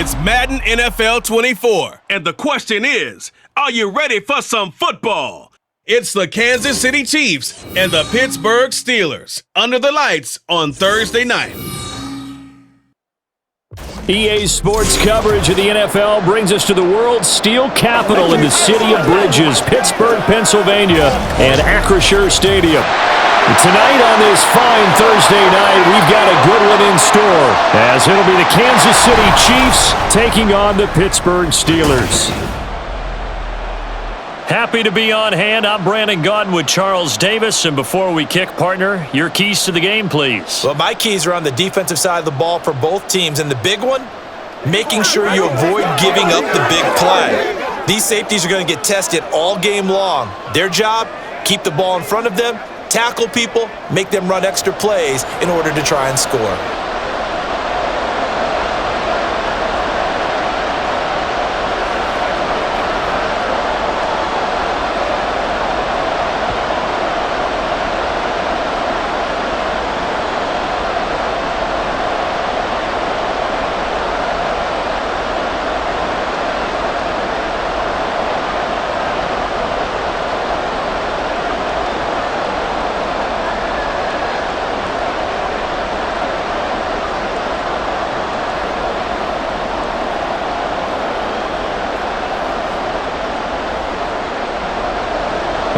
It's Madden NFL 24. And the question is, are you ready for some football? It's the Kansas City Chiefs and the Pittsburgh Steelers under the lights on Thursday night. EA Sports coverage of the NFL brings us to the world's steel capital in the city of bridges, Pittsburgh, Pennsylvania, and Acrisure Stadium. Tonight on this fine Thursday night, we've got a good one in store, as it'll be the Kansas City Chiefs taking on the Pittsburgh Steelers. Happy to be on hand. I'm Brandon Gaudin with Charles Davis. And before we kick, partner, your keys to the game, please. Well, my keys are on the defensive side of the ball for both teams. And the big one, making sure you avoid giving up the big play. These safeties are going to get tested all game long. Their job, keep the ball in front of them, tackle people, make them run extra plays in order to try and score.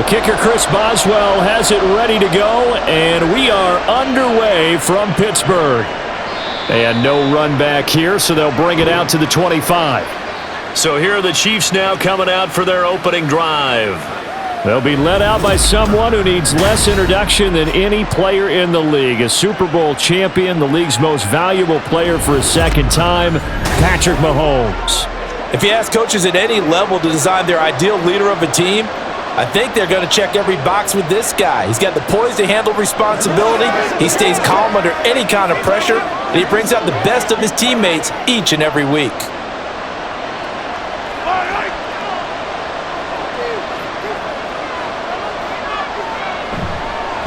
Kicker Chris Boswell has it ready to go, and we are underway from Pittsburgh. And no run back here, so they'll bring it out to the 25. So here are the Chiefs now coming out for their opening drive. They'll be led out by someone who needs less introduction than any player in the league. A Super Bowl champion, the league's most valuable player for a second time, Patrick Mahomes. If you ask coaches at any level to design their ideal leader of a team, I think they're going to check every box with this guy. He's got the poise to handle responsibility. He stays calm under any kind of pressure, and he brings out the best of his teammates each and every week.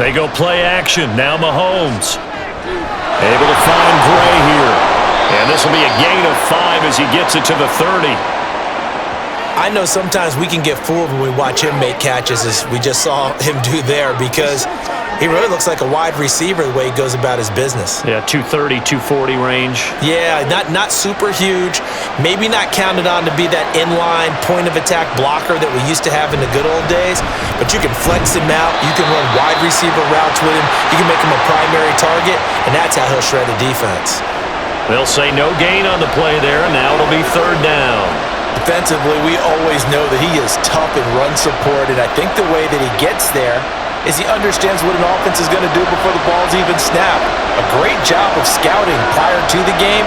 They go play action. Now Mahomes. Able to find Gray here. And this will be a gain of 5 as he gets it to the 30. I know sometimes we can get fooled when we watch him make catches, as we just saw him do there, because he really looks like a wide receiver the way he goes about his business. Yeah, 230, 240 range. Yeah, not super huge. Maybe not counted on to be that inline point-of-attack blocker that we used to have in the good old days, but you can flex him out. You can run wide receiver routes with him. You can make him a primary target, and that's how he'll shred a defense. They'll say no gain on the play there, and now it'll be third down. Defensively, we always know that he is tough in run support, and I think the way that he gets there is he understands what an offense is going to do before the ball's even snapped. A great job of scouting prior to the game,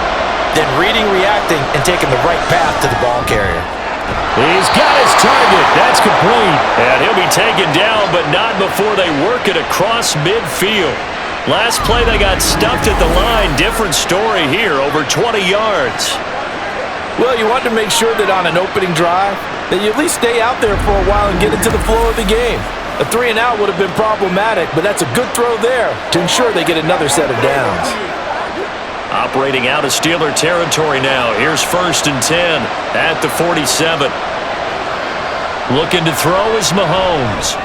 then reading, reacting, and taking the right path to the ball carrier. He's got his target. That's complete. And he'll be taken down, but not before they work it across midfield. Last play, they got stuffed at the line. Different story here, over 20 yards. Well, you want to make sure that on an opening drive that you at least stay out there for a while and get into the flow of the game. A 3-and-out would have been problematic, but that's a good throw there to ensure they get another set of downs. Operating out of Steeler territory now. Here's 1st and 10 at the 47. Looking to throw is Mahomes.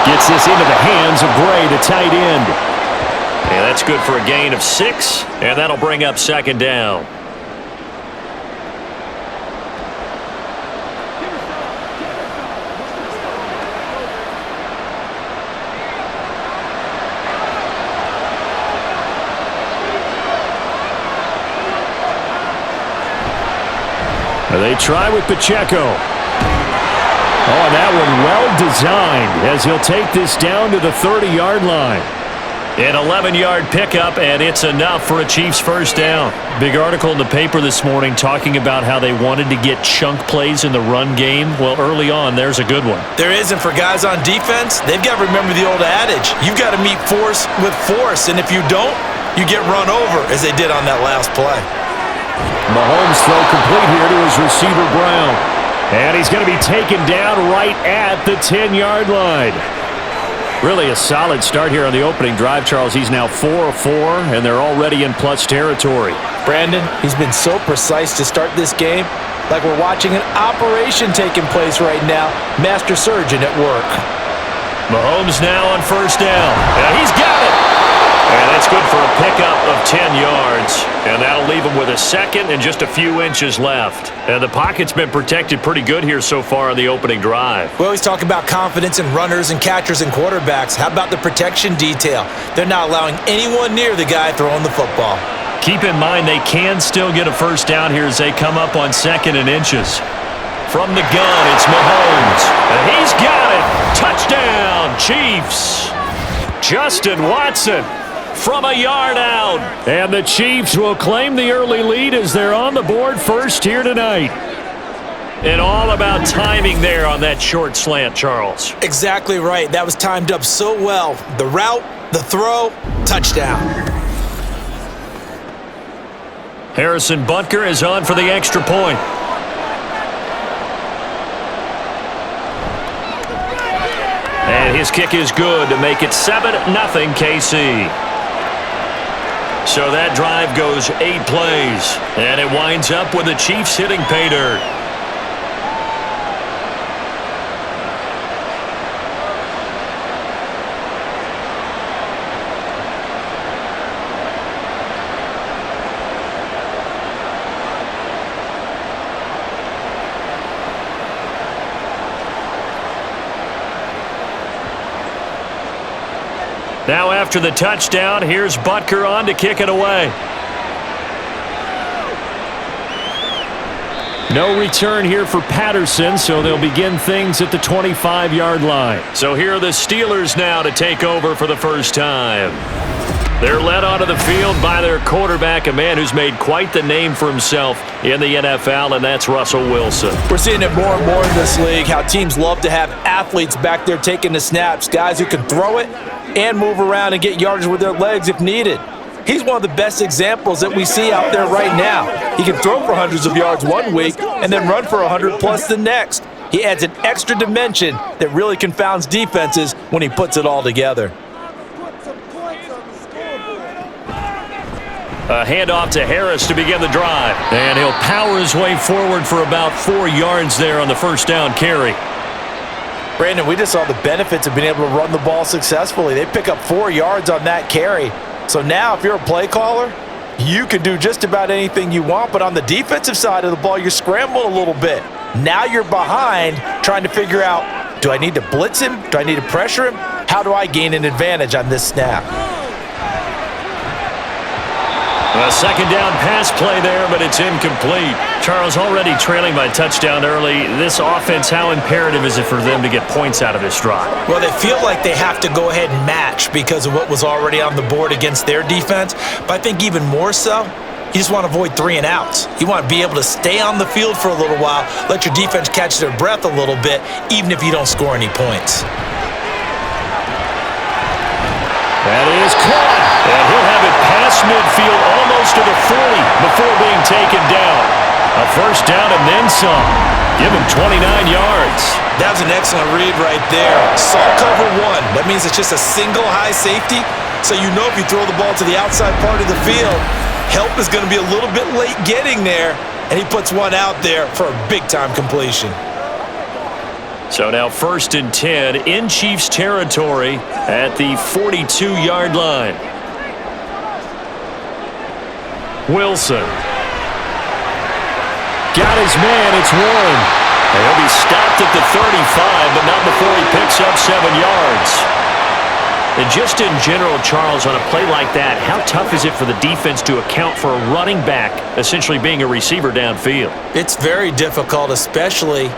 Gets this into the hands of Gray, the tight end. And that's good for a gain of 6, and that'll bring up 2nd down. They try with Pacheco. Oh, that one well designed as he'll take this down to the 30-yard line. An 11-yard pickup, and it's enough for a Chiefs first down. Big article in the paper this morning talking about how they wanted to get chunk plays in the run game. Well, early on, there's a good one. There is, and for guys on defense, they've got to remember the old adage. You've got to meet force with force, and if you don't, you get run over, as they did on that last play. Mahomes throw complete here to his receiver, Brown. And he's going to be taken down right at the 10-yard line. Really a solid start here on the opening drive, Charles. He's now 4 of 4, and they're already in plus territory. Brandon, he's been so precise to start this game, like we're watching an operation taking place right now. Master surgeon at work. Mahomes now on first down. And he's got it. And that's good for a pickup of 10 yards. And that'll leave him with a second and just a few inches left. And the pocket's been protected pretty good here so far on the opening drive. We always talk about confidence in runners and catchers and quarterbacks. How about the protection detail? They're not allowing anyone near the guy throwing the football. Keep in mind they can still get a first down here as they come up on second and inches. From the gun, it's Mahomes. And he's got it. Touchdown, Chiefs. Justin Watson from a yard out. And the Chiefs will claim the early lead as they're on the board first here tonight. And all about timing there on that short slant, Charles. Exactly right. That was timed up so well. The route, the throw, touchdown. Harrison Butker is on for the extra point. And his kick is good to make it 7-0 KC. So that drive goes 8 plays. And it winds up with the Chiefs hitting pay dirt. Now after the touchdown, here's Butker on to kick it away. No return here for Patterson, so they'll begin things at the 25-yard line. So here are the Steelers now to take over for the first time. They're led onto the field by their quarterback, a man who's made quite the name for himself in the NFL, and that's Russell Wilson. We're seeing it more and more in this league, how teams love to have athletes back there taking the snaps, guys who can throw it and move around and get yardage with their legs if needed. He's one of the best examples that we see out there right now. He can throw for hundreds of yards one week and then run for 100+ the next. He adds an extra dimension that really confounds defenses when he puts it all together. A handoff to Harris to begin the drive. And he'll power his way forward for about 4 yards there on the first down carry. Brandon, we just saw the benefits of being able to run the ball successfully. They pick up 4 yards on that carry. So now if you're a play caller, you can do just about anything you want. But on the defensive side of the ball, you're scrambling a little bit. Now you're behind trying to figure out, do I need to blitz him? Do I need to pressure him? How do I gain an advantage on this snap? A second down pass play there, but it's incomplete. Charles, already trailing by touchdown early. This offense, how imperative is it for them to get points out of this drive? Well, they feel like they have to go ahead and match because of what was already on the board against their defense. But I think even more so, you just want to avoid 3 and outs. You want to be able to stay on the field for a little while, let your defense catch their breath a little bit, even if you don't score any points. That is caught. And he'll have it past midfield almost to the 40 before being taken down. A first down and then some. Give him 29 yards. That was an excellent read right there. Saw cover 1. That means it's just a single high safety. So you know if you throw the ball to the outside part of the field, help is going to be a little bit late getting there. And he puts one out there for a big-time completion. So now 1st and 10 in Chiefs territory at the 42-yard line. Wilson. Got his man, it's Warren. And he'll be stopped at the 35, but not before he picks up 7 yards. And just in general, Charles, on a play like that, how tough is it for the defense to account for a running back essentially being a receiver downfield? It's very difficult, especially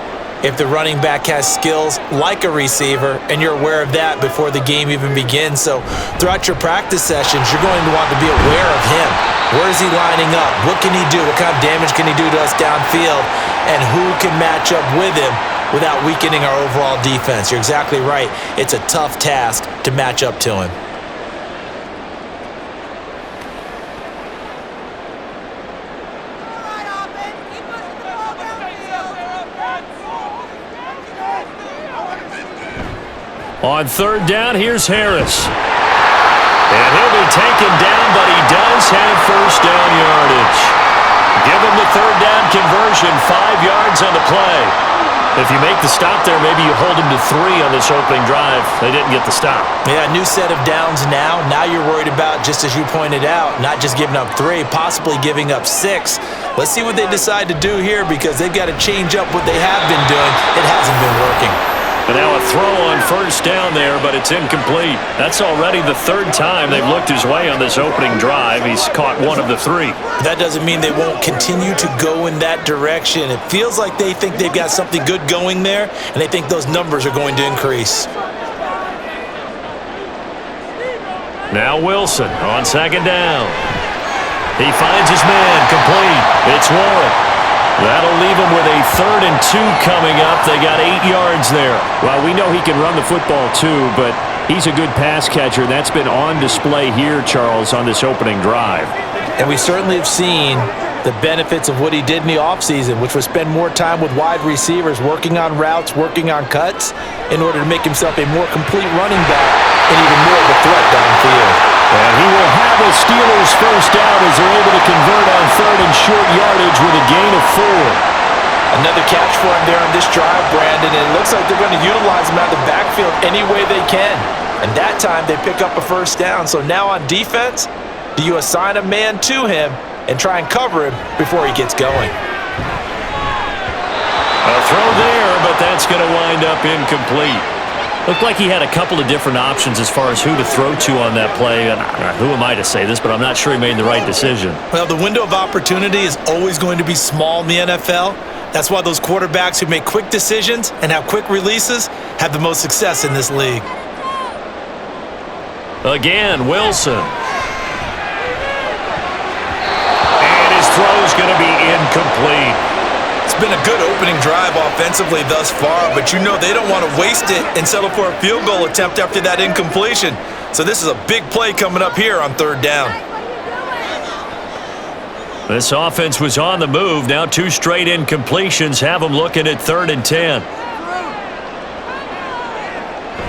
if the running back has skills like a receiver, and you're aware of that before the game even begins. So throughout your practice sessions, you're going to want to be aware of him. Where is he lining up? What can he do? What kind of damage can he do to us downfield? And who can match up with him without weakening our overall defense? You're exactly right. It's a tough task to match up to him. On third down, here's Harris. And he'll be taken down, but he does have first down yardage. Give him the third down conversion, 5 yards on the play. If you make the stop there, maybe you hold him to 3 on this opening drive. They didn't get the stop. Yeah, new set of downs now. Now you're worried about, just as you pointed out, not just giving up 3, possibly giving up 6. Let's see what they decide to do here because they've got to change up what they have been doing. It hasn't been working. And now a throw on first down there, but it's incomplete. That's already the 3rd time they've looked his way on this opening drive. He's caught 1 of the 3. That doesn't mean they won't continue to go in that direction. It feels like they think they've got something good going there, and they think those numbers are going to increase. Now Wilson on 2nd down. He finds his man, complete. It's Warren. That'll leave him with a 3rd and 2 coming up. They got 8 yards there. Well, we know he can run the football too, but he's a good pass catcher. That's been on display here, Charles, on this opening drive. And we certainly have seen the benefits of what he did in the offseason, which was spend more time with wide receivers, working on routes, working on cuts, in order to make himself a more complete running back and even more of a threat downfield. And he will have the Steelers first down as they're able to convert on 3rd and short yardage with a gain of 4. Another catch for him there on this drive, Brandon, and it looks like they're going to utilize him out of the backfield any way they can. And that time they pick up a first down. So now on defense, do you assign a man to him and try and cover him before he gets going? A throw there, but that's going to wind up incomplete. Looked like he had a couple of different options as far as who to throw to on that play. And who am I to say this, but I'm not sure he made the right decision. Well, the window of opportunity is always going to be small in the NFL. That's why those quarterbacks who make quick decisions and have quick releases have the most success in this league. Again, Wilson. And his throw's going to be incomplete. It's been a good opening drive offensively thus far, but you know they don't want to waste it and settle for a field goal attempt after that incompletion. So this is a big play coming up here on 3rd down. This offense was on the move. Now 2 straight incompletions have them looking at 3rd and 10.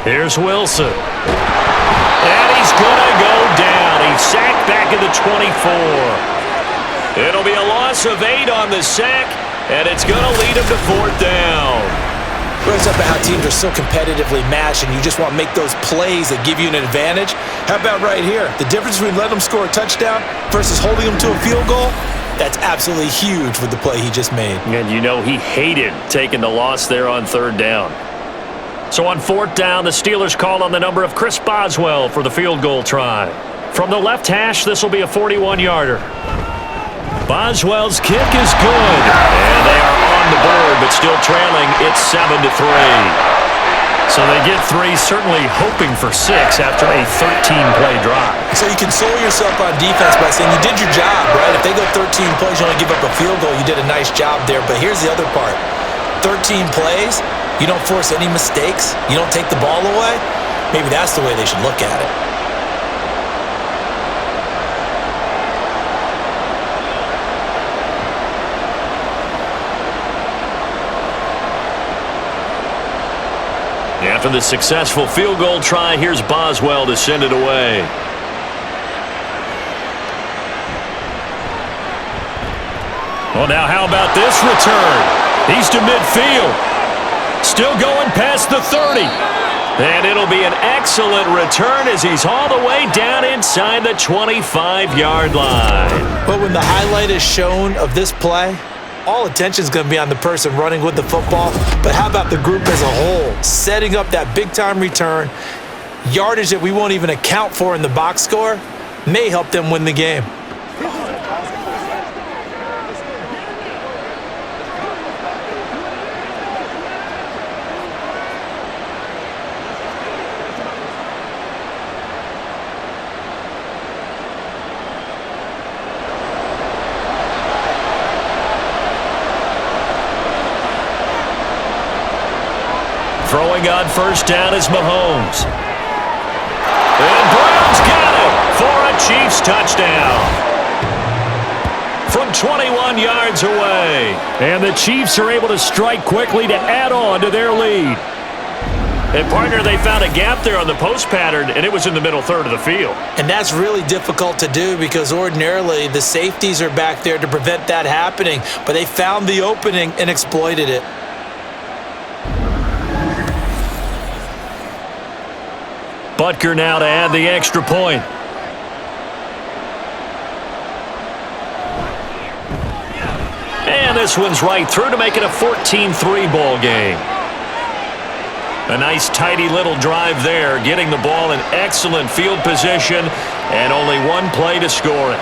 Here's Wilson. And he's going to go down. He's sacked back at the 24. It'll be a loss of 8 on the sack. And it's going to lead him to 4th down. Brings up how teams are so competitively matched and you just want to make those plays that give you an advantage. How about right here? The difference between letting them score a touchdown versus holding them to a field goal, that's absolutely huge with the play he just made. And you know he hated taking the loss there on 3rd down. So on 4th down, the Steelers call on the number of Chris Boswell for the field goal try. From the left hash, this will be a 41-yarder. Boswell's kick is good, and they are on the board, but still trailing. It's 7-3. So they get 3, certainly hoping for 6 after a 13-play drive. So you console yourself on defense by saying you did your job, right? If they go 13 plays, you only give up a field goal, you did a nice job there. But here's the other part. 13 plays, you don't force any mistakes, you don't take the ball away. Maybe that's the way they should look at it. After the successful field goal try, here's Boswell to send it away. Well, now how about this return? He's to midfield. Still going past the 30. And it'll be an excellent return as he's all the way down inside the 25-yard line. But when the highlight is shown of this play, all attention is going to be on the person running with the football, but how about the group as a whole? Setting up that big-time return, yardage that we won't even account for in the box score, may help them win the game. Throwing on first down is Mahomes. And Brown's got it for a Chiefs touchdown. From 21 yards away. And the Chiefs are able to strike quickly to add on to their lead. And, partner, they found a gap there on the post pattern, and it was in the middle third of the field. And that's really difficult to do because ordinarily the safeties are back there to prevent that happening, but they found the opening and exploited it. Butker now to add the extra point. And this one's right through to make it a 14-3 ball game. A nice, tidy little drive there, getting the ball in excellent field position, and only one play to score it.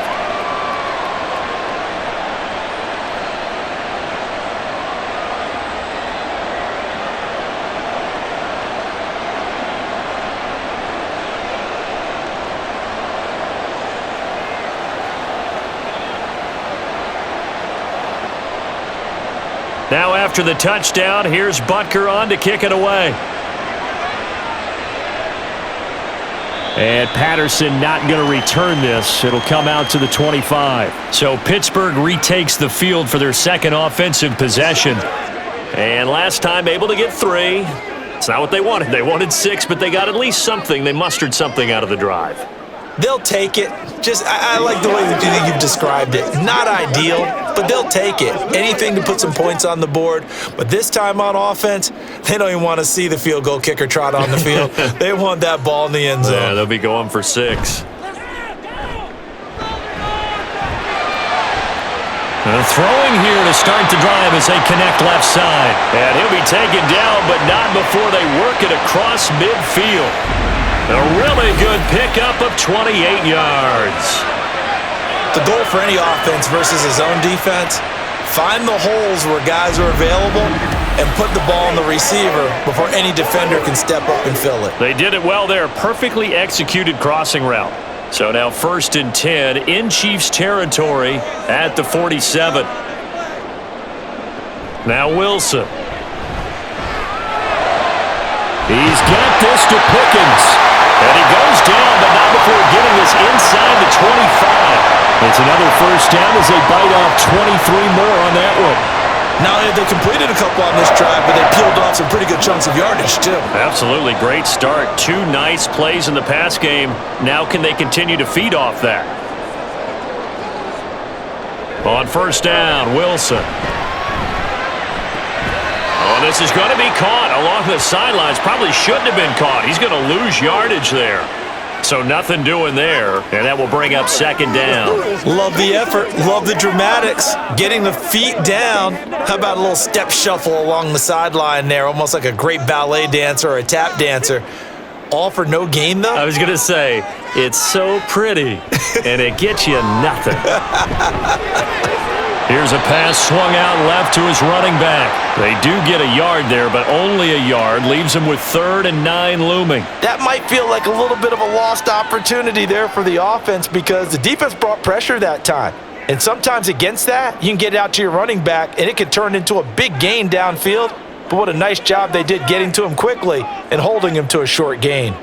Now after the touchdown, here's Butker on to kick it away. And Patterson not going to return this. It'll come out to the 25. So Pittsburgh retakes the field for their second offensive possession. And last time able to get 3. It's not what they wanted. They wanted 6, but they got at least something. They mustered something out of the drive. They'll take it. I like the way that you've described it. Not ideal, but they'll take it. Anything to put some points on the board. But this time on offense, they don't even want to see the field goal kicker trot on the field. They want that ball in the end zone. Yeah, they'll be going for 6. Throwing here to start the drive as they connect left side. And he'll be taken down, but not before they work it across midfield. A really good pickup of 28 yards. The goal for any offense versus his own defense, find the holes where guys are available and put the ball on the receiver before any defender can step up and fill it. They did it well there. Perfectly executed crossing route. So now 1st and 10 in Chiefs territory at the 47. Now Wilson. He's got this to Pickens. And he goes down, but not before getting this inside the 25. It's another first down as they bite off 23 more on that one. Not only have they completed a couple on this drive, but they peeled off some pretty good chunks of yardage, too. Absolutely. Great start. 2 nice plays in the pass game. Now can they continue to feed off that? On first down, Wilson. Oh, this is going to be caught along the sidelines. Probably shouldn't have been caught. He's going to lose yardage there. So nothing doing there, and that will bring up 2nd down. Love the effort. Love the dramatics. Getting the feet down. How about a little step shuffle along the sideline there, almost like a great ballet dancer or a tap dancer. All for no gain, though? I was going to say, it's so pretty, and it gets you nothing. Here's a pass swung out left to his running back. They do get a yard there, but only a yard. Leaves him with 3rd and 9 looming. That might feel like a little bit of a lost opportunity there for the offense because the defense brought pressure that time. And sometimes against that, you can get out to your running back, and it can turn into a big gain downfield. But what a nice job they did getting to him quickly and holding him to a short gain.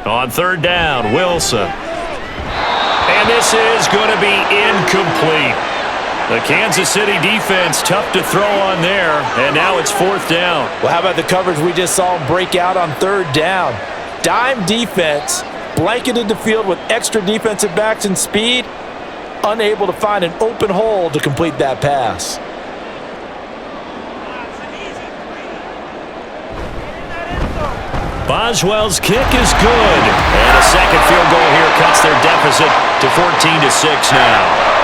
On 3rd down, Wilson. And this is going to be incomplete. The Kansas City defense, tough to throw on there, and now it's 4th down. Well, how about the coverage we just saw him break out on 3rd down? Dime defense, blanketed the field with extra defensive backs and speed, unable to find an open hole to complete that pass. Boswell's kick is good, and a second field goal here cuts their deficit to 14-6 now.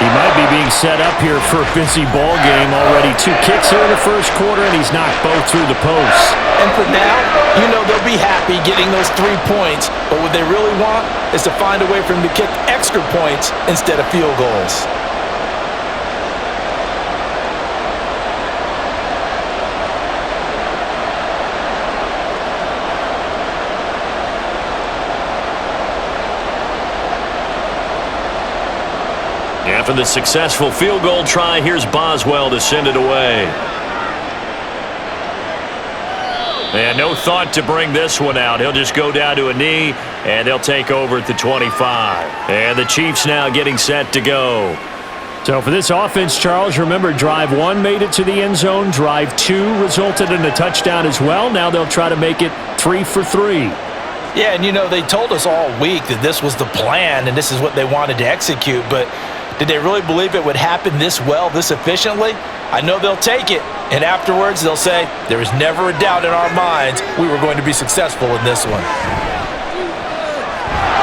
He might be being set up here for a busy ball game already. 2 kicks here in the first quarter, and he's knocked both through the posts. And for now, you know they'll be happy getting those 3 points, but what they really want is to find a way for him to kick extra points instead of field goals. After the successful field goal try, here's Boswell to send it away. And no thought to bring this one out. He'll just go down to a knee, and they'll take over at the 25. And the Chiefs now getting set to go. So for this offense, Charles, remember drive 1 made it to the end zone. Drive 2 resulted in a touchdown as well. Now they'll try to make it 3 for 3. Yeah, and they told us all week that this was the plan and this is what they wanted to execute, but did they really believe it would happen this well, this efficiently? I know they'll take it, and afterwards they'll say, there was never a doubt in our minds we were going to be successful in this one.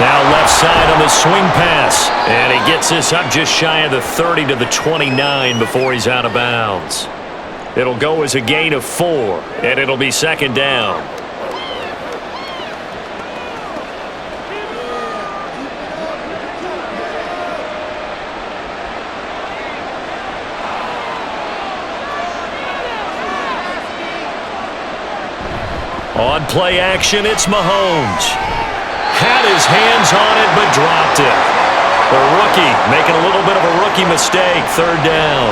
Now left side on the swing pass, and he gets this up just shy of the 30 to the 29 before he's out of bounds. It'll go as a gain of 4, and it'll be second down. On play action, it's Mahomes. Had his hands on it, but dropped it. The rookie making a little bit of a rookie mistake, third down.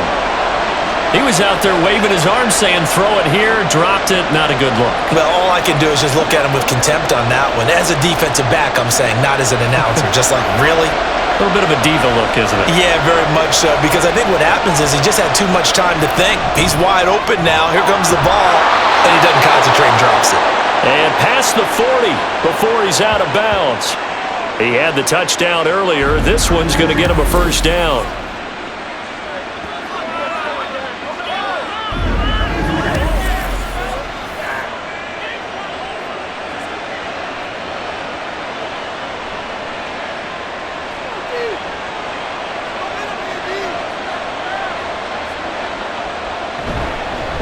He was out there waving his arms saying, throw it here, dropped it, not a good look. Well, all I can do is just look at him with contempt on that one. As a defensive back, I'm saying, not as an announcer. Just like, really? A little bit of a diva look, isn't it? Yeah, very much so, because I think what happens is he just had too much time to think. He's wide open now. Here comes the ball, and he doesn't concentrate and drops it. And past the 40 before he's out of bounds. He had the touchdown earlier. This one's going to get him a first down.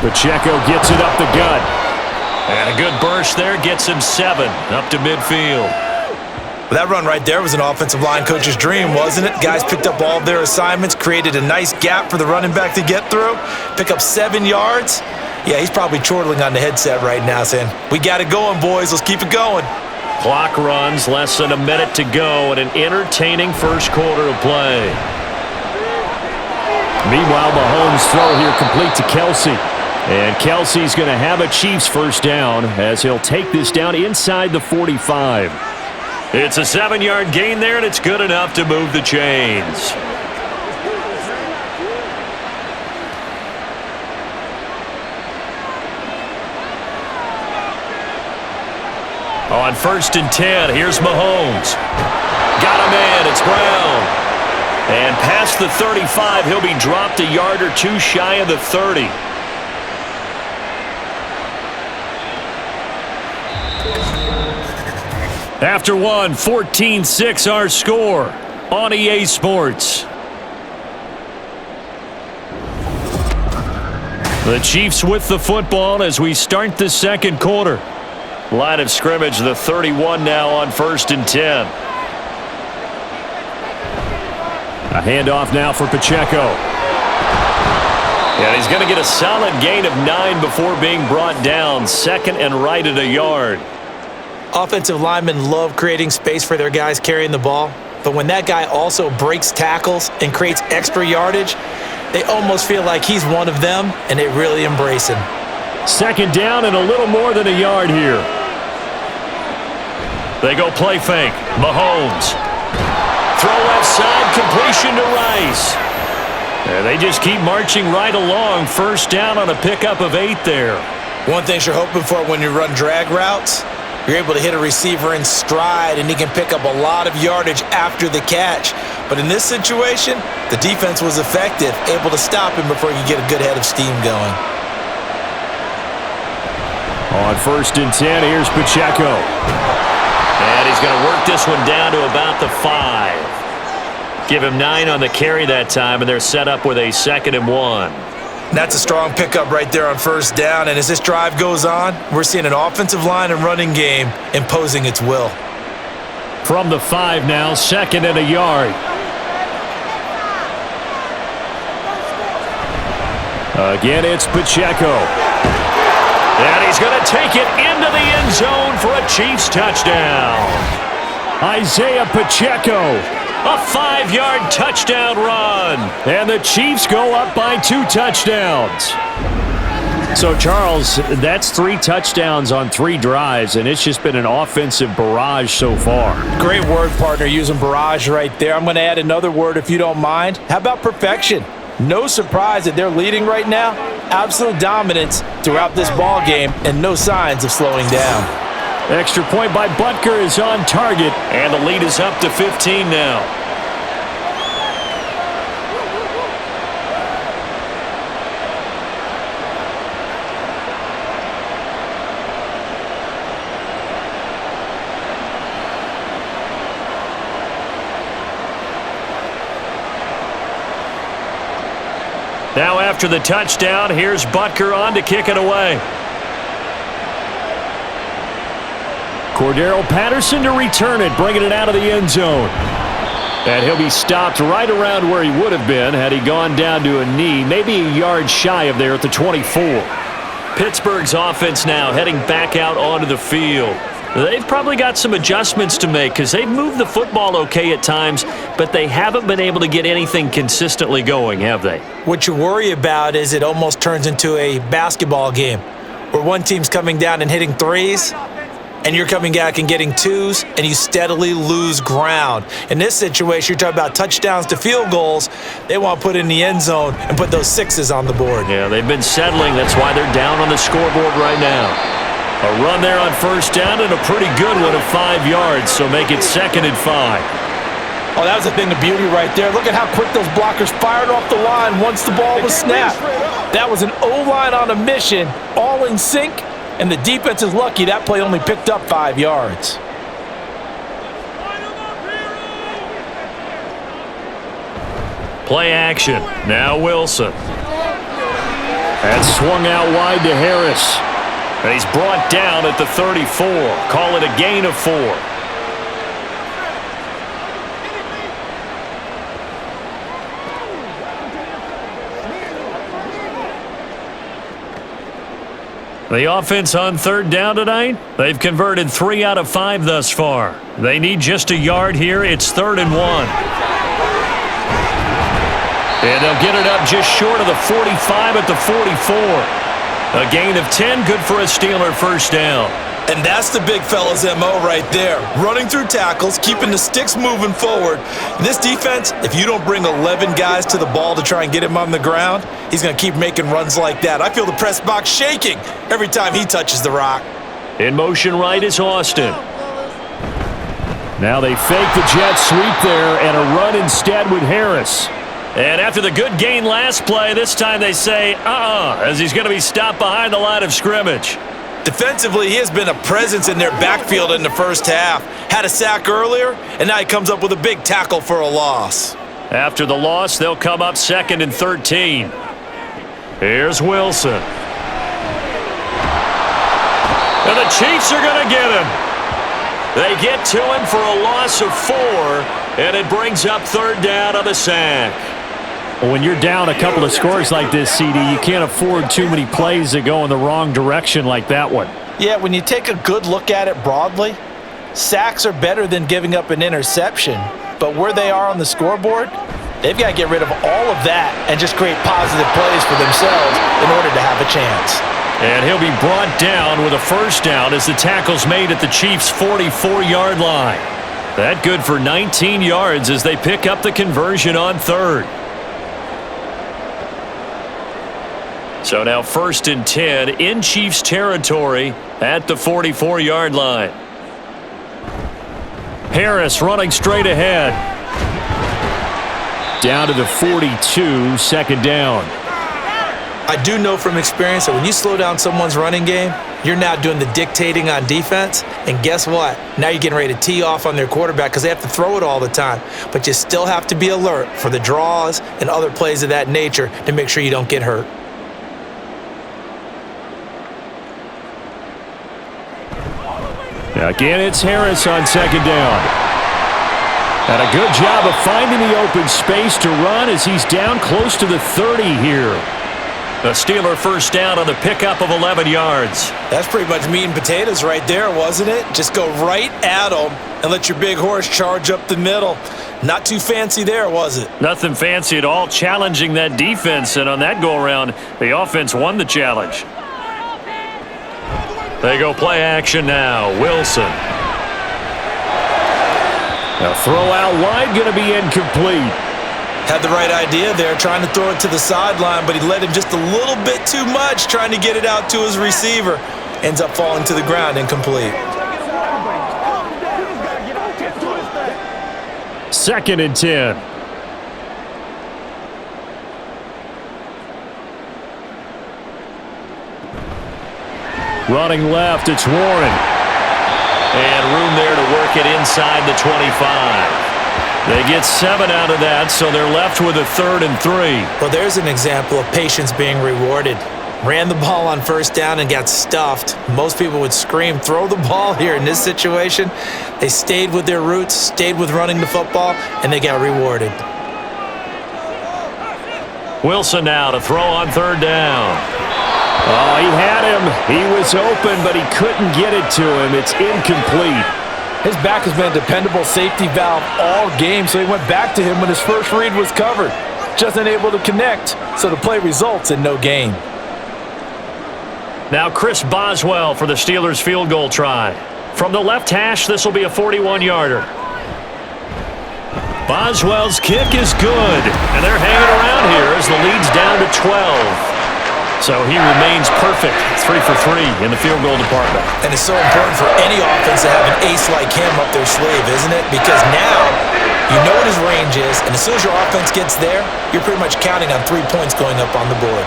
Pacheco gets it up the gut. And a good burst there gets him 7 up to midfield. That run right there was an offensive line coach's dream, wasn't it? Guys picked up all of their assignments, created a nice gap for the running back to get through, pick up 7 yards. Yeah, he's probably chortling on the headset right now saying, we got it going, boys. Let's keep it going. Clock runs, less than a minute to go, and an entertaining first quarter of play. Meanwhile, Mahomes' throw here complete to Kelsey. And Kelsey's going to have a Chiefs first down as he'll take this down inside the 45. It's a 7-yard gain there, and it's good enough to move the chains. On 1st and 10, here's Mahomes. Got a man, it's Brown. And past the 35, he'll be dropped a yard or 2 shy of the 30. After one, 14-6 our score on EA Sports. The Chiefs with the football as we start the second quarter. Line of scrimmage, the 31 now on 1st and 10. A handoff now for Pacheco. And he's going to get a solid gain of 9 before being brought down. 2nd and right at a yard. Offensive linemen love creating space for their guys carrying the ball, but when that guy also breaks tackles and creates extra yardage, they almost feel like he's one of them, and they really embrace him. 2nd down and a little more than a yard here. They go play fake. Mahomes. Throw left side, completion to Rice. And they just keep marching right along. First down on a pickup of 8 there. One thing you're hoping for when you run drag routes, you're able to hit a receiver in stride, and he can pick up a lot of yardage after the catch. But in this situation, the defense was effective, able to stop him before he could get a good head of steam going. On 1st and 10, here's Pacheco. And he's going to work this one down to about the 5. Give him 9 on the carry that time, and they're set up with a 2nd and 1. That's a strong pickup right there on 1st down, and as this drive goes on, we're seeing an offensive line and running game imposing its will. From the 5 now, 2nd and a yard. Again, it's Pacheco. And he's going to take it into the end zone for a Chiefs touchdown. Isaiah Pacheco. A 5-yard touchdown run. And the Chiefs go up by 2 touchdowns. So, Charles, that's 3 touchdowns on 3 drives, and it's just been an offensive barrage so far. Great word, partner, using barrage right there. I'm going to add another word if you don't mind. How about perfection? No surprise that they're leading right now. Absolute dominance throughout this ball game and no signs of slowing down. Extra point by Butker is on target, and the lead is up to 15 now. Now after the touchdown, here's Butker on to kick it away. Cordero Patterson to return it, bringing it out of the end zone. And he'll be stopped right around where he would have been had he gone down to a knee, maybe a yard shy of there at the 24. Pittsburgh's offense now heading back out onto the field. They've probably got some adjustments to make because they've moved the football okay at times, but they haven't been able to get anything consistently going, have they? What you worry about is it almost turns into a basketball game where one team's coming down and hitting threes, and you're coming back and getting twos, and you steadily lose ground. In this situation, you're talking about touchdowns to field goals. They want to put in the end zone and put those sixes on the board. Yeah, they've been settling. That's why they're down on the scoreboard right now. A run there on first down and a pretty good one of 5 yards, so make it 2nd and 5. Oh, that was a thing of beauty right there. Look at how quick those blockers fired off the line once the ball was snapped. That was an O-line on a mission, all in sync, and the defense is lucky that play only picked up 5 yards. Play action. Now Wilson. And swung out wide to Harris. And he's brought down at the 34. Call it a gain of 4. The offense on 3rd down tonight, they've converted 3 out of 5 thus far. They need just a yard here. It's 3rd and 1. And they'll get it up just short of the 45 at the 44. A gain of 10, good for a Steeler first down. And that's the big fella's MO right there. Running through tackles, keeping the sticks moving forward. This defense, if you don't bring 11 guys to the ball to try and get him on the ground, he's going to keep making runs like that. I feel the press box shaking every time he touches the rock. In motion right is Austin. Now they fake the jet sweep there and a run instead with Harris. And after the good gain last play, this time they say, as he's going to be stopped behind the line of scrimmage. Defensively, he has been a presence in their backfield in the first half. Had a sack earlier, and now he comes up with a big tackle for a loss. After the loss, they'll come up 2nd and 13. Here's Wilson. And the Chiefs are going to get him. They get to him for a loss of 4, and it brings up 3rd down on the sack. When you're down a couple of scores like this, CD, you can't afford too many plays that go in the wrong direction like that one. Yeah, when you take a good look at it broadly, sacks are better than giving up an interception. But where they are on the scoreboard, they've got to get rid of all of that and just create positive plays for themselves in order to have a chance. And he'll be brought down with a first down as the tackle's made at the Chiefs' 44-yard line. That good for 19 yards as they pick up the conversion on 3rd. So now 1st and 10 in Chiefs territory at the 44-yard line. Harris running straight ahead. Down to the 42, 2nd down. I do know from experience that when you slow down someone's running game, you're now doing the dictating on defense. And guess what? Now you're getting ready to tee off on their quarterback because they have to throw it all the time. But you still have to be alert for the draws and other plays of that nature to make sure you don't get hurt. Again, it's Harris on 2nd down. And a good job of finding the open space to run as he's down close to the 30 here. A Steeler first down on the pickup of 11 yards. That's pretty much meat and potatoes right there, wasn't it? Just go right at them and let your big horse charge up the middle. Not too fancy there, was it? Nothing fancy at all, challenging that defense. And on that go-around, the offense won the challenge. They go play action now. Wilson. A throw out wide, going to be incomplete. Had the right idea there, trying to throw it to the sideline, but he led him just a little bit too much, trying to get it out to his receiver. Ends up falling to the ground, incomplete. 2nd and 10. Running left, it's Warren. And room there to work it inside the 25. They get 7 out of that, so they're left with a 3rd and 3. Well, there's an example of patience being rewarded. Ran the ball on 1st down and got stuffed. Most people would scream, throw the ball here. In this situation, they stayed with their roots, stayed with running the football, and they got rewarded. Wilson now to throw on 3rd down. Oh, he had him. He was open, but he couldn't get it to him. It's incomplete. His back has been a dependable safety valve all game, so he went back to him when his first read was covered. Just unable to connect, so the play results in no gain. Now Chris Boswell for the Steelers field goal try. From the left hash, this will be a 41-yarder. Boswell's kick is good, and they're hanging around here as the lead's down to 12. So he remains perfect, 3 for 3 in the field goal department. And it's so important for any offense to have an ace like him up their sleeve, isn't it? Because now you know what his range is, and as soon as your offense gets there, you're pretty much counting on 3 points going up on the board.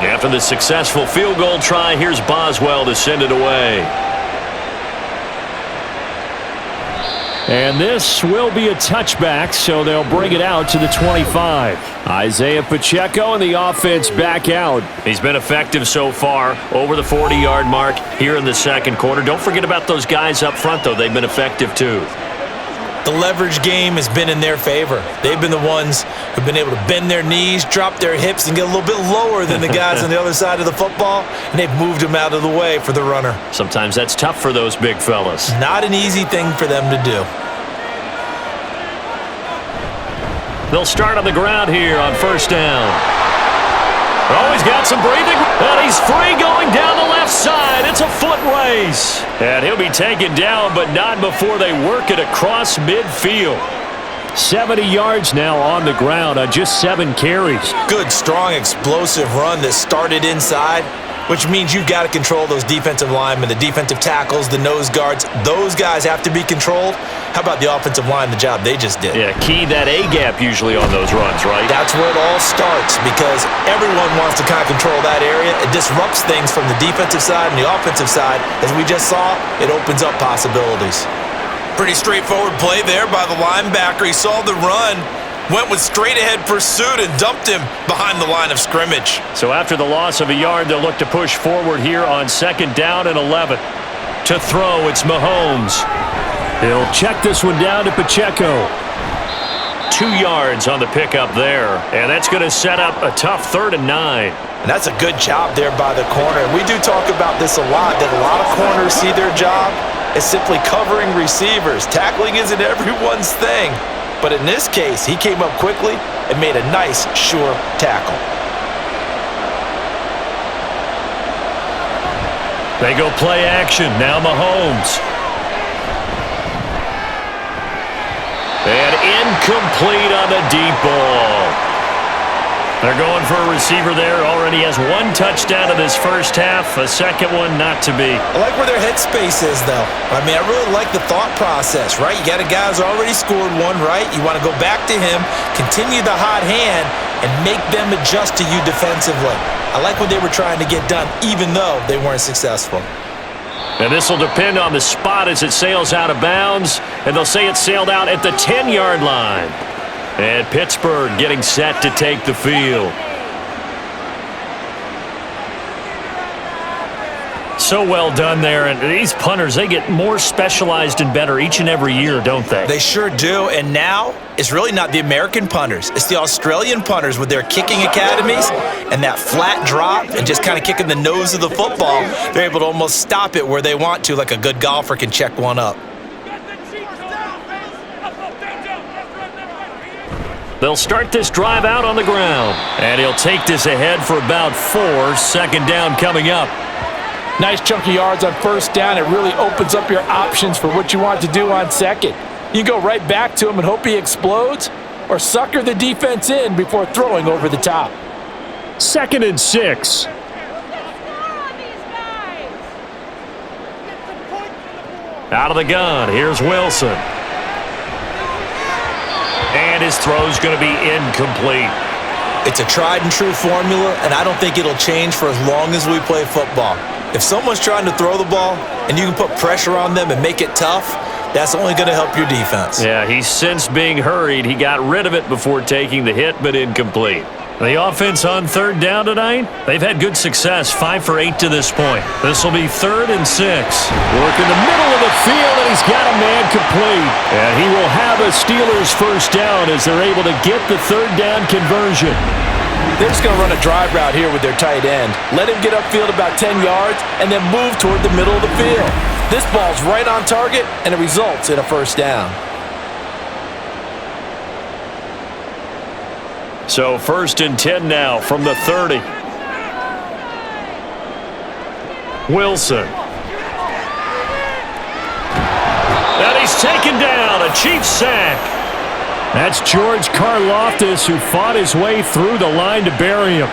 After the successful field goal try, here's Boswell to send it away. And this will be a touchback, so they'll bring it out to the 25. Isaiah Pacheco and the offense back out. He's been effective so far, over the 40-yard mark here in the 2nd quarter. Don't forget about those guys up front, though. They've been effective, too. The leverage game has been in their favor. They've been the ones who've been able to bend their knees, drop their hips, and get a little bit lower than the guys on the other side of the football, and they've moved them out of the way for the runner. Sometimes that's tough for those big fellas. Not an easy thing for them to do. They'll start on the ground here on 1st down. Oh, he's got some breathing, and he's free going down the left side. It's a foot race. And he'll be taken down, but not before they work it across midfield. 70 yards now on the ground on just 7 carries. Good, strong, explosive run that started inside, which means you've got to control those defensive linemen, the defensive tackles, the nose guards. Those guys have to be controlled. How about the offensive line, the job they just did? Yeah, key that A-gap usually on those runs, right? That's where it all starts because everyone wants to kind of control that area. It disrupts things from the defensive side and the offensive side. As we just saw, it opens up possibilities. Pretty straightforward play there by the linebacker. He saw the run, went with straight-ahead pursuit and dumped him behind the line of scrimmage. So after the loss of a yard, they'll look to push forward here on 2nd down and 11. To throw, it's Mahomes. He'll check this one down to Pacheco. 2 yards on the pickup there, and that's going to set up a tough 3rd and 9. And that's a good job there by the corner. And we do talk about this a lot, that a lot of corners see their job as simply covering receivers. Tackling isn't everyone's thing. But in this case, he came up quickly and made a nice, sure tackle. They go play action. Now Mahomes. And incomplete on the deep ball. They're going for a receiver there. Already has 1 touchdown in this first half. A second one not to be. I like where their headspace is, though. I mean, I really like the thought process, right? You got a guy who's already scored 1, right? You want to go back to him, continue the hot hand, and make them adjust to you defensively. I like what they were trying to get done, even though they weren't successful. And this will depend on the spot as it sails out of bounds. And they'll say it sailed out at the 10-yard line. And Pittsburgh getting set to take the field. So well done there. And these punters, they get more specialized and better each and every year, don't they? They sure do. And now it's really not the American punters. It's the Australian punters with their kicking academies and that flat drop and just kind of kicking the nose of the football. They're able to almost stop it where they want to, like a good golfer can check one up. They'll start this drive out on the ground. And he'll take this ahead for about 4. Second down coming up. Nice chunk of yards on first down. It really opens up your options for what you want to do on second. You can go right back to him and hope he explodes, or sucker the defense in before throwing over the top. 2nd and 6. Out of the gun, here's Wilson. And his throw's going to be incomplete. It's a tried and true formula, and I don't think it'll change for as long as we play football. If someone's trying to throw the ball and you can put pressure on them and make it tough, that's only going to help your defense. Yeah, he's since being hurried. He got rid of it before taking the hit, but incomplete. The offense on 3rd down tonight, they've had good success, 5 for 8 to this point. This will be 3rd and 6. Work in the middle of the field, and he's got a man complete. And he will have a Steelers first down as they're able to get the 3rd down conversion. They're just going to run a drive route here with their tight end. Let him get upfield about 10 yards and then move toward the middle of the field. This ball's right on target, and it results in a first down. So 1st and 10 now from the 30. Wilson. And he's taken down. A Chiefs sack. That's George Karlaftis, who fought his way through the line to bury him.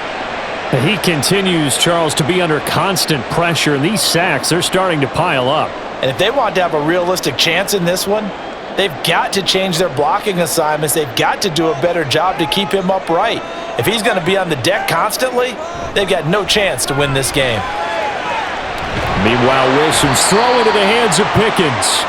And he continues, Charles, to be under constant pressure. And these sacks, they're starting to pile up. And if they want to have a realistic chance in this one, they've got to change their blocking assignments. They've got to do a better job to keep him upright. If he's going to be on the deck constantly, they've got no chance to win this game. Meanwhile, Wilson's throw into the hands of Pickens.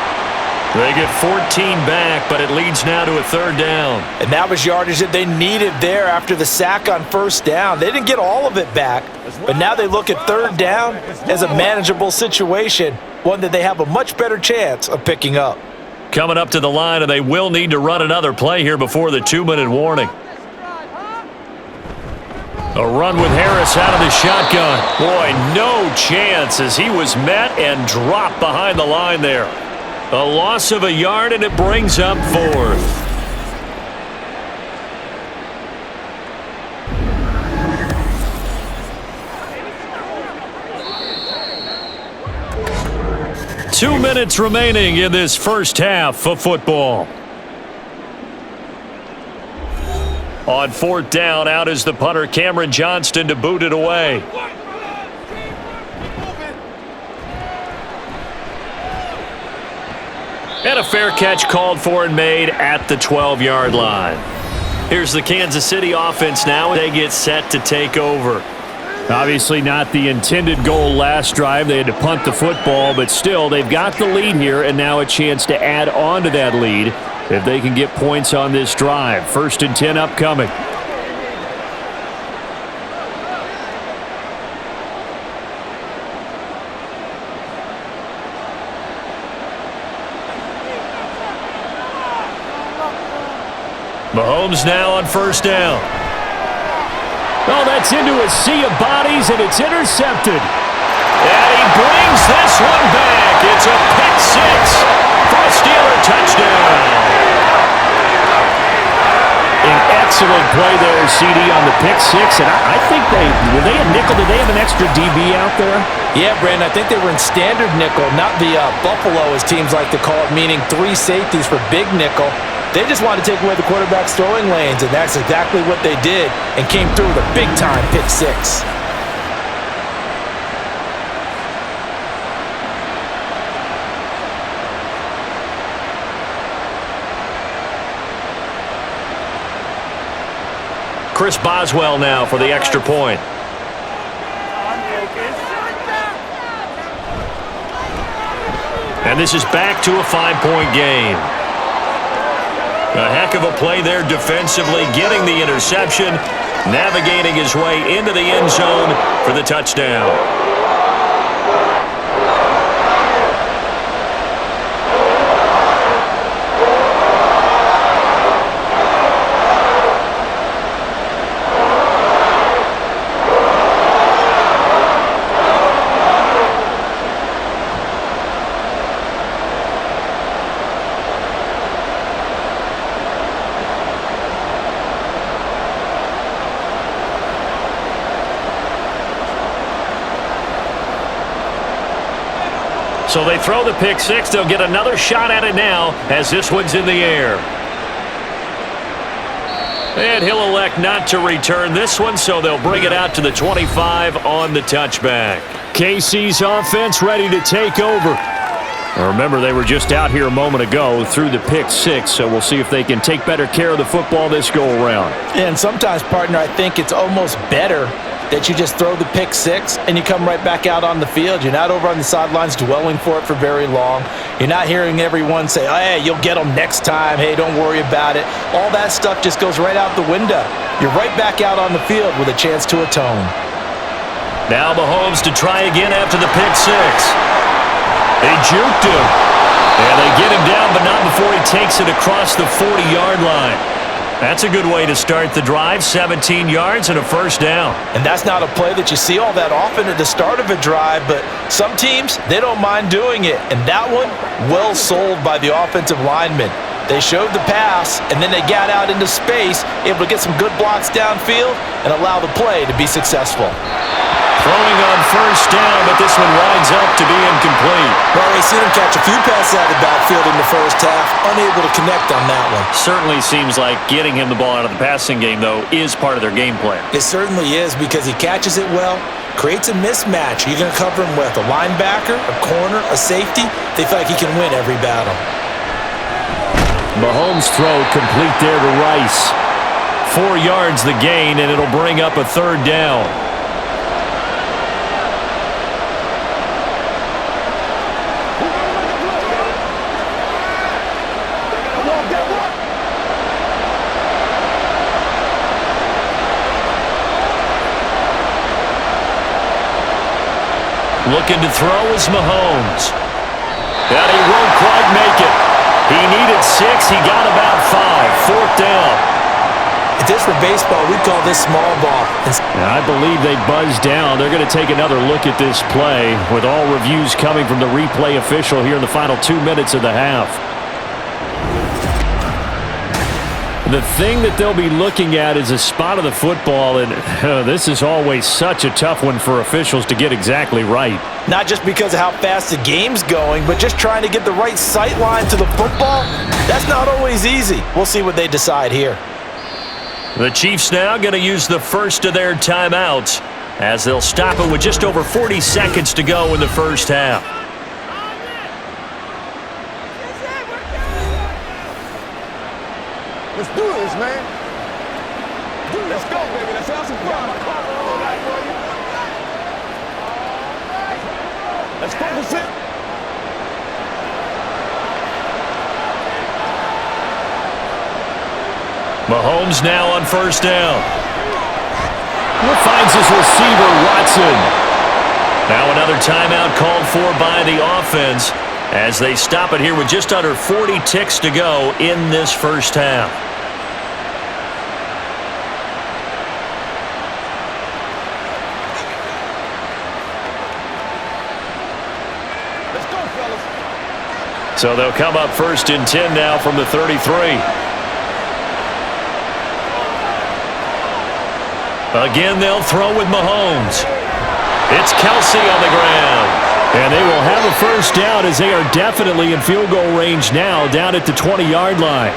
They get 14 back, but it leads now to a 3rd down. And that was yardage that they needed there after the sack on first down. They didn't get all of it back, but now they look at 3rd down as a manageable situation, one that they have a much better chance of picking up. Coming up to the line, and they will need to run another play here before the 2-minute warning. A run with Harris out of the shotgun. Boy, no chance as he was met and dropped behind the line there. A loss of a yard, and it brings up 4th. Two minutes remaining in this first half of football. On 4th down, out is the punter, Cameron Johnston, to boot it away. And a fair catch called for and made at the 12-yard line. Here's the Kansas City offense now. They get set to take over. Obviously not the intended goal last drive. They had to punt the football, but still, they've got the lead here, and now a chance to add on to that lead if they can get points on this drive. 1st and 10 upcoming. Mahomes now on 1st down. Oh, that's into a sea of bodies, and it's intercepted. And he brings this one back. It's a pick 6 for a Steeler touchdown. An excellent play there, CD, on the pick 6. And I think were they a nickel? Did they have an extra DB out there? Yeah, Brandon, I think they were in standard nickel, not the Buffalo, as teams like to call it, meaning 3 safeties for big nickel. They just wanted to take away the quarterback's throwing lanes, and that's exactly what they did and came through with a big-time pick 6. Chris Boswell now for the extra point. And this is back to a 5-point game. A heck of a play there defensively, getting the interception, navigating his way into the end zone for the touchdown. So they throw the pick six. They'll get another shot at it now as this one's in the air. And he'll elect not to return this one, so they'll bring it out to the 25 on the touchback. KC's offense ready to take over. Now remember, they were just out here a moment ago through the pick six, so we'll see if they can take better care of the football this go-around. Yeah, and sometimes, partner, I think it's almost better that you just throw the pick six and you come right back out on the field. You're not over on the sidelines dwelling for it for very long. You're not hearing everyone say, oh, hey, you'll get them next time. Hey, don't worry about it. All that stuff just goes right out the window. You're right back out on the field with a chance to atone. Now Mahomes to try again after the pick six. They juked him. And they get him down, but not before he takes it across the 40-yard line. That's a good way to start the drive, 17 yards and a first down. And that's not a play that you see all that often at the start of a drive, but some teams, they don't mind doing it. And that one, well sold by the offensive lineman. They showed the pass, and then they got out into space, able to get some good blocks downfield and allow the play to be successful. Throwing on first down, but this one winds up to be incomplete. Well, they seen him catch a few passes out of the backfield in the first half, unable to connect on that one. Certainly seems like getting him the ball out of the passing game, though, is part of their game plan. It certainly is because he catches it well, creates a mismatch. You're going to cover him with a linebacker, a corner, a safety. They feel like he can win every battle. Mahomes' throw complete there to Rice. 4 yards the gain, and it'll bring up a third down. Looking to throw is Mahomes. And he won't quite make it. He needed 6. He got about 5. Fourth down. If this were baseball, we'd call this small ball. I believe they buzzed down. They're going to take another look at this play with all reviews coming from the replay official here in the final 2 minutes of the half. The thing that they'll be looking at is a spot of the football, and this is always such a tough one for officials to get exactly right. Not just because of how fast the game's going, but just trying to get the right sight line to the football. That's not always easy. We'll see what they decide here. The Chiefs now going to use the first of their timeouts as they'll stop it with just over 40 seconds to go in the first half. Let's do this, man. Let's go, baby. Let's have some fun. Let's focus it. Mahomes now on first down. Finds his receiver, Watson. Now another timeout called for by the offense as they stop it here with just under 40 ticks to go in this first half. Let's go, fellas. So they'll come up first and 10 now from the 33. Again, they'll throw with Mahomes. It's Kelsey on the ground. And they will have a first down as they are definitely in field goal range now down at the 20-yard line.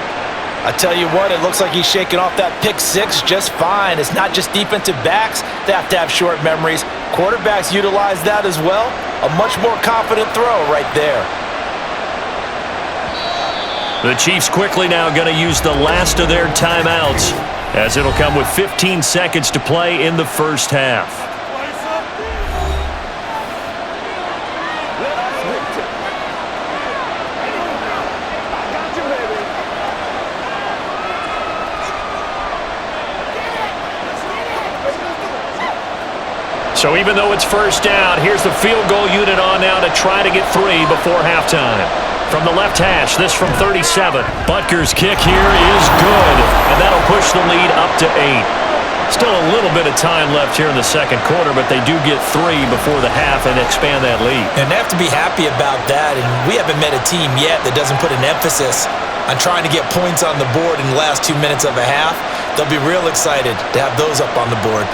I tell you what, it looks like he's shaking off that pick six just fine. It's not just defensive backs. They have to have short memories. Quarterbacks utilize that as well. A much more confident throw right there. The Chiefs quickly now going to use the last of their timeouts as it'll come with 15 seconds to play in the first half. So even though it's first down, here's the field goal unit on now to try to get 3 before halftime. From the left hash, this from 37. Butker's kick here is good, and that'll push the lead up to 8. Still a little bit of time left here in the second quarter, but they do get 3 before the half and expand that lead. And they have to be happy about that, and we haven't met a team yet that doesn't put an emphasis on trying to get points on the board in the last 2 minutes of a half. They'll be real excited to have those up on the board.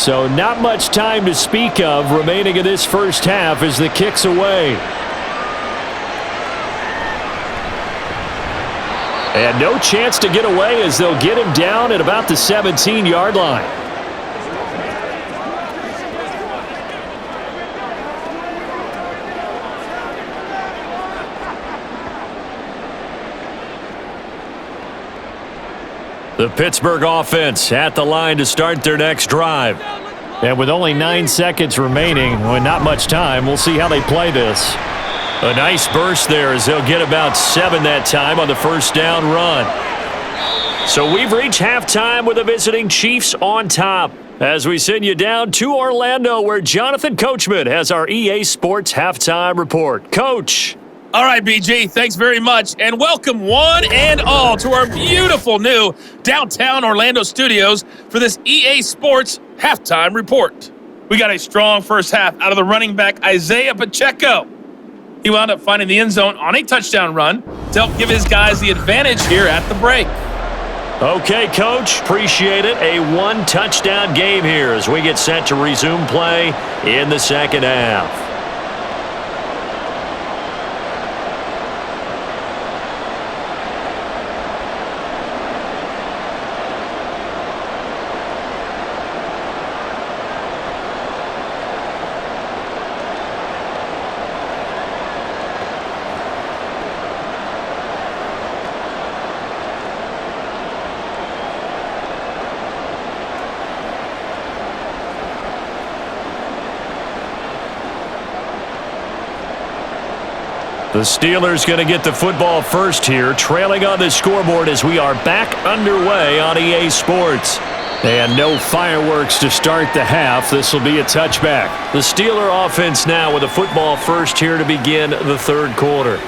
So not much time to speak of remaining in this first half as the kick's away. And no chance to get away as they'll get him down at about the 17-yard line. The Pittsburgh offense at the line to start their next drive. And with only 9 seconds remaining, well, not much time, we'll see how they play this. A nice burst there as they'll get about 7 that time on the first down run. So we've reached halftime with the visiting Chiefs on top as we send you down to Orlando where Jonathan Coachman has our EA Sports halftime report. Coach. All right, BG, thanks very much, and welcome one and all to our beautiful new downtown Orlando studios for this EA Sports halftime report. We got a strong first half out of the running back Isaiah Pacheco. He wound up finding the end zone on a touchdown run to help give his guys the advantage here at the break. Okay, Coach, appreciate it. A one-touchdown game here as we get set to resume play in the second half. The Steelers going to get the football first here, trailing on the scoreboard as we are back underway on EA Sports. And no fireworks to start the half. This will be a touchback. The Steeler offense now with the football first here to begin the third quarter.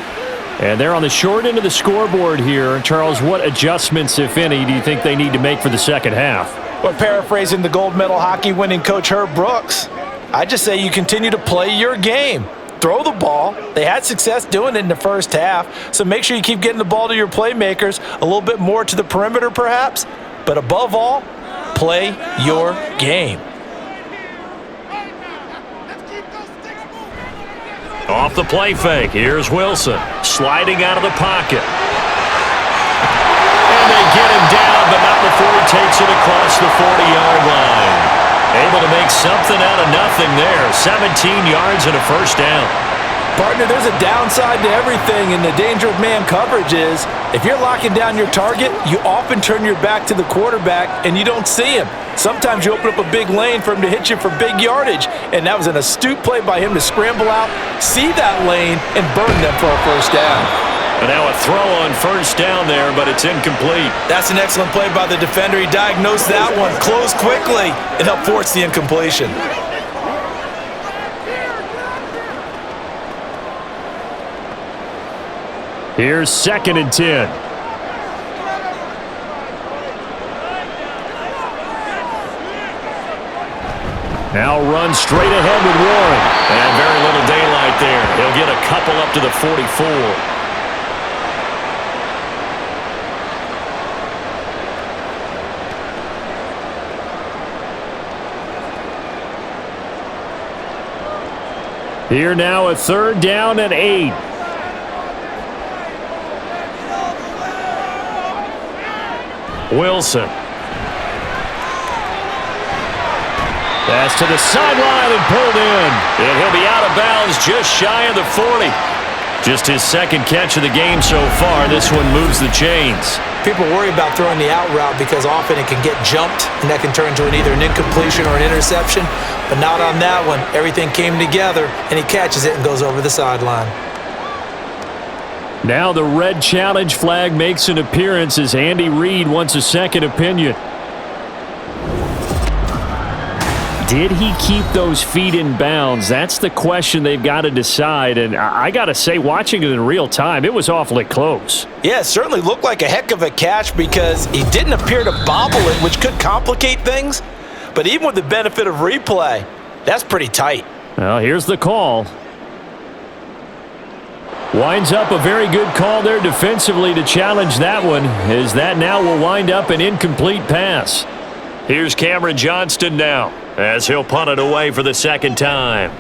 And they're on the short end of the scoreboard here. Charles, what adjustments, if any, do you think they need to make for the second half? Well, paraphrasing the gold medal hockey winning coach Herb Brooks, I just say you continue to play your game. Throw the ball. They had success doing it in the first half, so make sure you keep getting the ball to your playmakers, a little bit more to the perimeter perhaps, but above all, play your game. Off the play fake, here's Wilson, sliding out of the pocket. And they get him down, but not before he takes it across the 40-yard line. Able to make something out of nothing there. 17 yards and a first down. Partner, there's a downside to everything, and the danger of man coverage is if you're locking down your target, you often turn your back to the quarterback and you don't see him. Sometimes you open up a big lane for him to hit you for big yardage, and that was an astute play by him to scramble out, see that lane, and burn them for a first down. And now a throw on first down there, but it's incomplete. That's an excellent play by the defender. He diagnosed that one, closed quickly, and helped force the incompletion. Here's 2nd and 10. Now run straight ahead with Warren. And very little daylight there. He'll get a couple up to the 44. Here now a 3rd down and 8. Wilson. Pass to the sideline and pulled in. And he'll be out of bounds just shy of the 40. Just his second catch of the game so far. This one moves the chains. People worry about throwing the out route because often it can get jumped, and that can turn into either an incompletion or an interception. But not on that one. Everything came together, and he catches it and goes over the sideline. Now the red challenge flag makes an appearance as Andy Reid wants a second opinion. Did he keep those feet in bounds? That's the question they've got to decide. And I got to say, watching it in real time, it was awfully close. Yeah, it certainly looked like a heck of a catch because he didn't appear to bobble it, which could complicate things. But even with the benefit of replay, that's pretty tight. Well, here's the call. Winds up a very good call there defensively to challenge that one, as that now will wind up an incomplete pass. Here's Cameron Johnston now as he'll punt it away for the second time.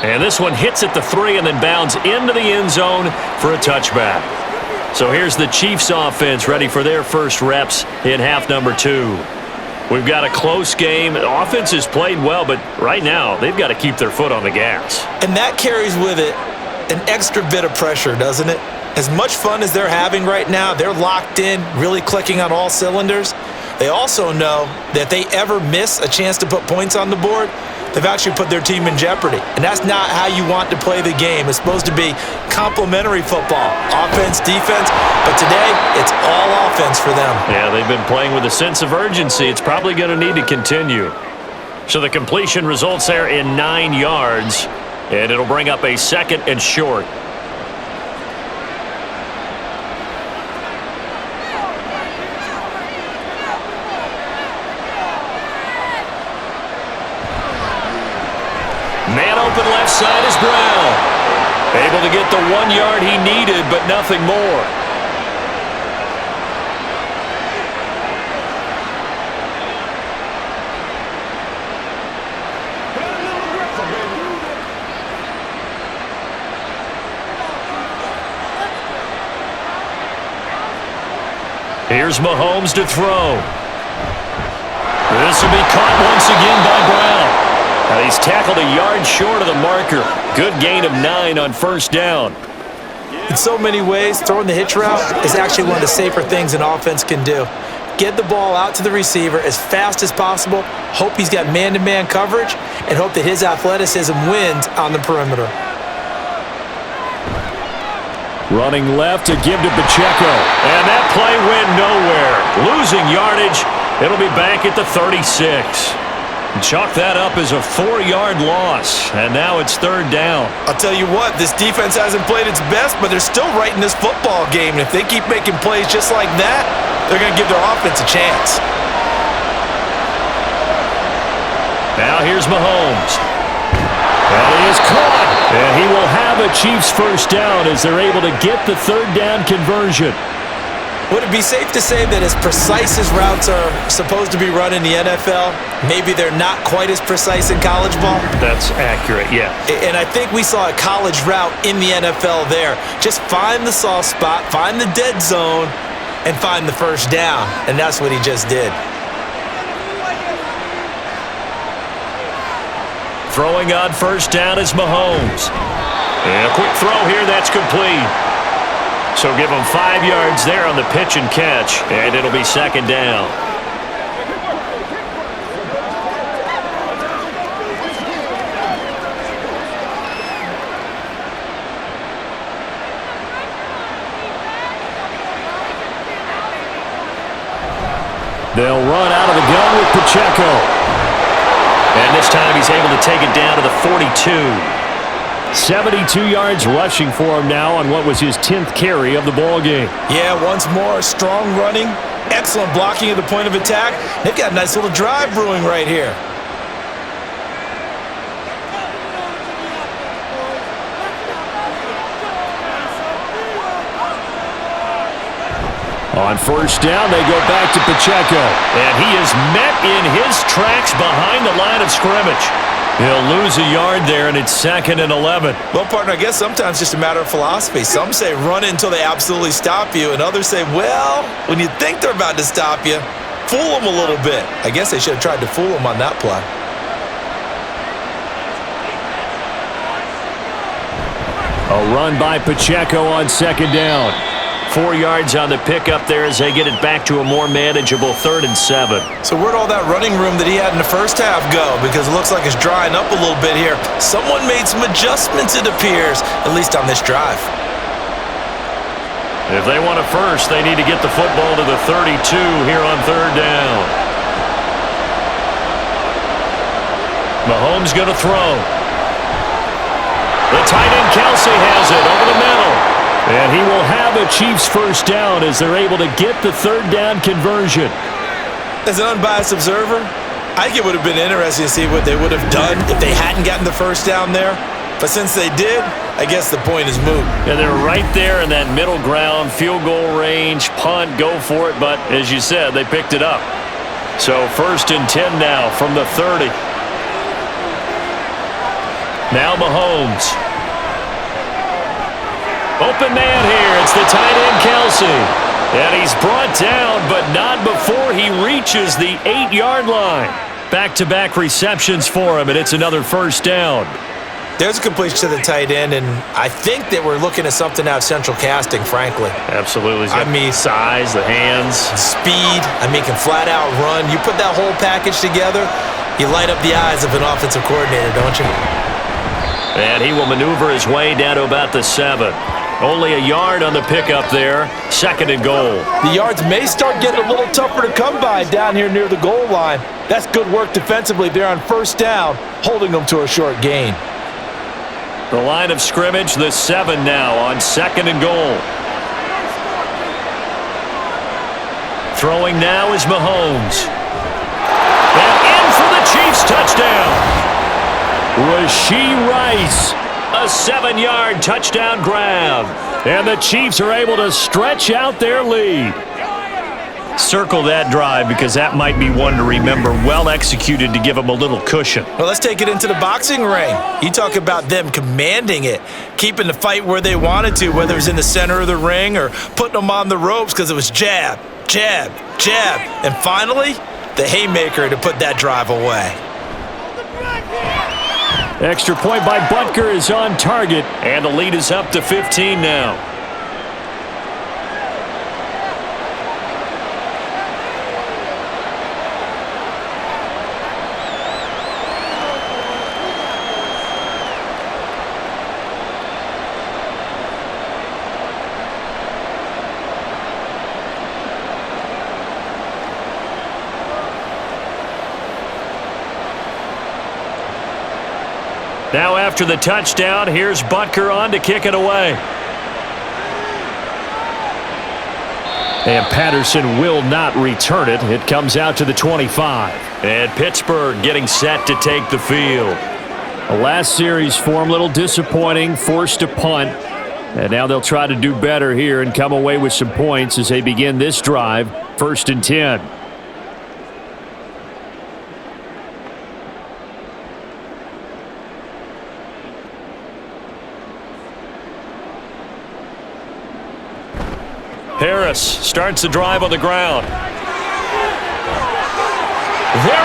And this one hits at the 3 and then bounds into the end zone for a touchback. So here's the Chiefs offense ready for their first reps in half number 2. We've got a close game. The offense has played well, but right now they've got to keep their foot on the gas. And that carries with it an extra bit of pressure, doesn't it? As much fun as they're having right now, they're locked in, really clicking on all cylinders. They also know that if they ever miss a chance to put points on the board, they've actually put their team in jeopardy. And that's not how you want to play the game. It's supposed to be complementary football, offense, defense. But today, it's all offense for them. Yeah, they've been playing with a sense of urgency. It's probably going to need to continue. So the completion results there in 9 yards, and it'll bring up a 2nd and short. Man open left side is Brown. Able to get the 1 yard he needed, but nothing more. Here's Mahomes to throw. This will be caught once again by Brown. Now he's tackled a yard short of the marker. Good gain of 9 on first down. In so many ways, throwing the hitch route is actually one of the safer things an offense can do. Get the ball out to the receiver as fast as possible, hope he's got man-to-man coverage, and hope that his athleticism wins on the perimeter. Running left to give to Pacheco. And that play went nowhere. Losing yardage. It'll be back at the 36. Chalk that up as a 4-yard loss, and now it's 3rd down. I'll tell you what, this defense hasn't played its best, but they're still right in this football game. And if they keep making plays just like that, they're going to give their offense a chance. Now here's Mahomes. And he is caught. And he will have a Chiefs first down as they're able to get the 3rd down conversion. Would it be safe to say that as precise as routes are supposed to be run in the NFL, maybe they're not quite as precise in college ball? That's accurate, yeah. And I think we saw a college route in the NFL there. Just find the soft spot, find the dead zone, and find the first down. And that's what he just did. Throwing on first down is Mahomes. And a quick throw here, that's complete. So give them 5 yards there on the pitch and catch, and it'll be 2nd down. They'll run out of the gun with Pacheco. And this time he's able to take it down to the 42. 72 yards rushing for him now on what was his 10th carry of the ball game. Yeah, once more, strong running, excellent blocking at the point of attack. They've got a nice little drive brewing right here. On first down, they go back to Pacheco. And he is met in his tracks behind the line of scrimmage. He'll lose a yard there, and it's 2nd and 11. Well, partner, I guess sometimes it's just a matter of philosophy. Some say run it until they absolutely stop you, and others say, well, when you think they're about to stop you, fool them a little bit. I guess they should have tried to fool them on that play. A run by Pacheco on 2nd down. 4 yards on the pickup there as they get it back to a more manageable 3rd and 7. So where'd all that running room that he had in the first half go? Because it looks like it's drying up a little bit here. Someone made some adjustments, it appears, at least on this drive. If they want a first, they need to get the football to the 32 here on 3rd down. Mahomes going to throw. The tight end Kelsey has it over the middle. And he will have a Chiefs first down as they're able to get the 3rd down conversion. As an unbiased observer, I think it would have been interesting to see what they would have done if they hadn't gotten the first down there. But since they did, I guess the point is moot. And they're right there in that middle ground, field goal range, punt, go for it. But as you said, they picked it up. So 1st and 10 now from the 30. Now Mahomes. Open man here. It's the tight end, Kelsey. And he's brought down, but not before he reaches the 8-yard line. Back-to-back receptions for him, and it's another 1st down. There's a completion to the tight end, and I think that we're looking at something out of central casting, frankly. Absolutely. I mean, size, the hands. Speed. I mean, can flat out run. You put that whole package together, you light up the eyes of an offensive coordinator, don't you? And he will maneuver his way down to about the 7. Only a yard on the pickup there. 2nd and goal. The yards may start getting a little tougher to come by down here near the goal line. That's good work defensively there on 1st down, holding them to a short gain. The line of scrimmage, the 7 now on 2nd and goal. Throwing now is Mahomes. And in for the Chiefs touchdown. Rashee Rice, a 7-yard touchdown grab. And the Chiefs are able to stretch out their lead. Circle that drive because that might be one to remember. Well executed to give them a little cushion. Well, let's take it into the boxing ring. You talk about them commanding it, keeping the fight where they wanted to, whether it was in the center of the ring or putting them on the ropes because it was jab, jab, jab. And finally, the haymaker to put that drive away. Extra point by Butker is on target, and the lead is up to 15 now. Now after the touchdown, here's Butker on to kick it away. And Patterson will not return it. It comes out to the 25. And Pittsburgh getting set to take the field. The last series for him, a little disappointing, forced to punt. And now they'll try to do better here and come away with some points as they begin this drive, 1st and 10. Harris starts the drive on the ground. There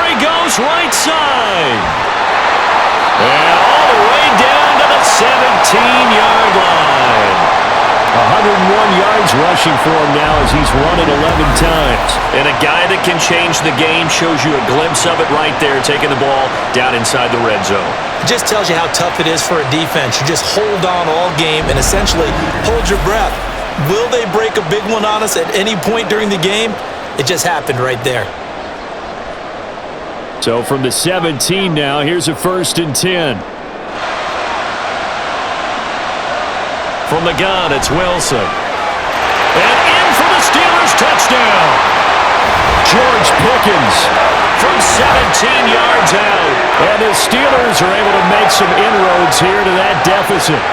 he goes, right side. And all the way down to the 17-yard line. 101 yards rushing for him now as he's run it 11 times. And a guy that can change the game, shows you a glimpse of it right there, taking the ball down inside the red zone. It just tells you how tough it is for a defense. You just hold on all game and essentially hold your breath. Will they break a big one on us at any point during the game? It just happened right there. So from the 17 now, here's a 1st and 10. From the gun, it's Wilson. And in for the Steelers touchdown. George Pickens from 17 yards out. And the Steelers are able to make some inroads here to that deficit.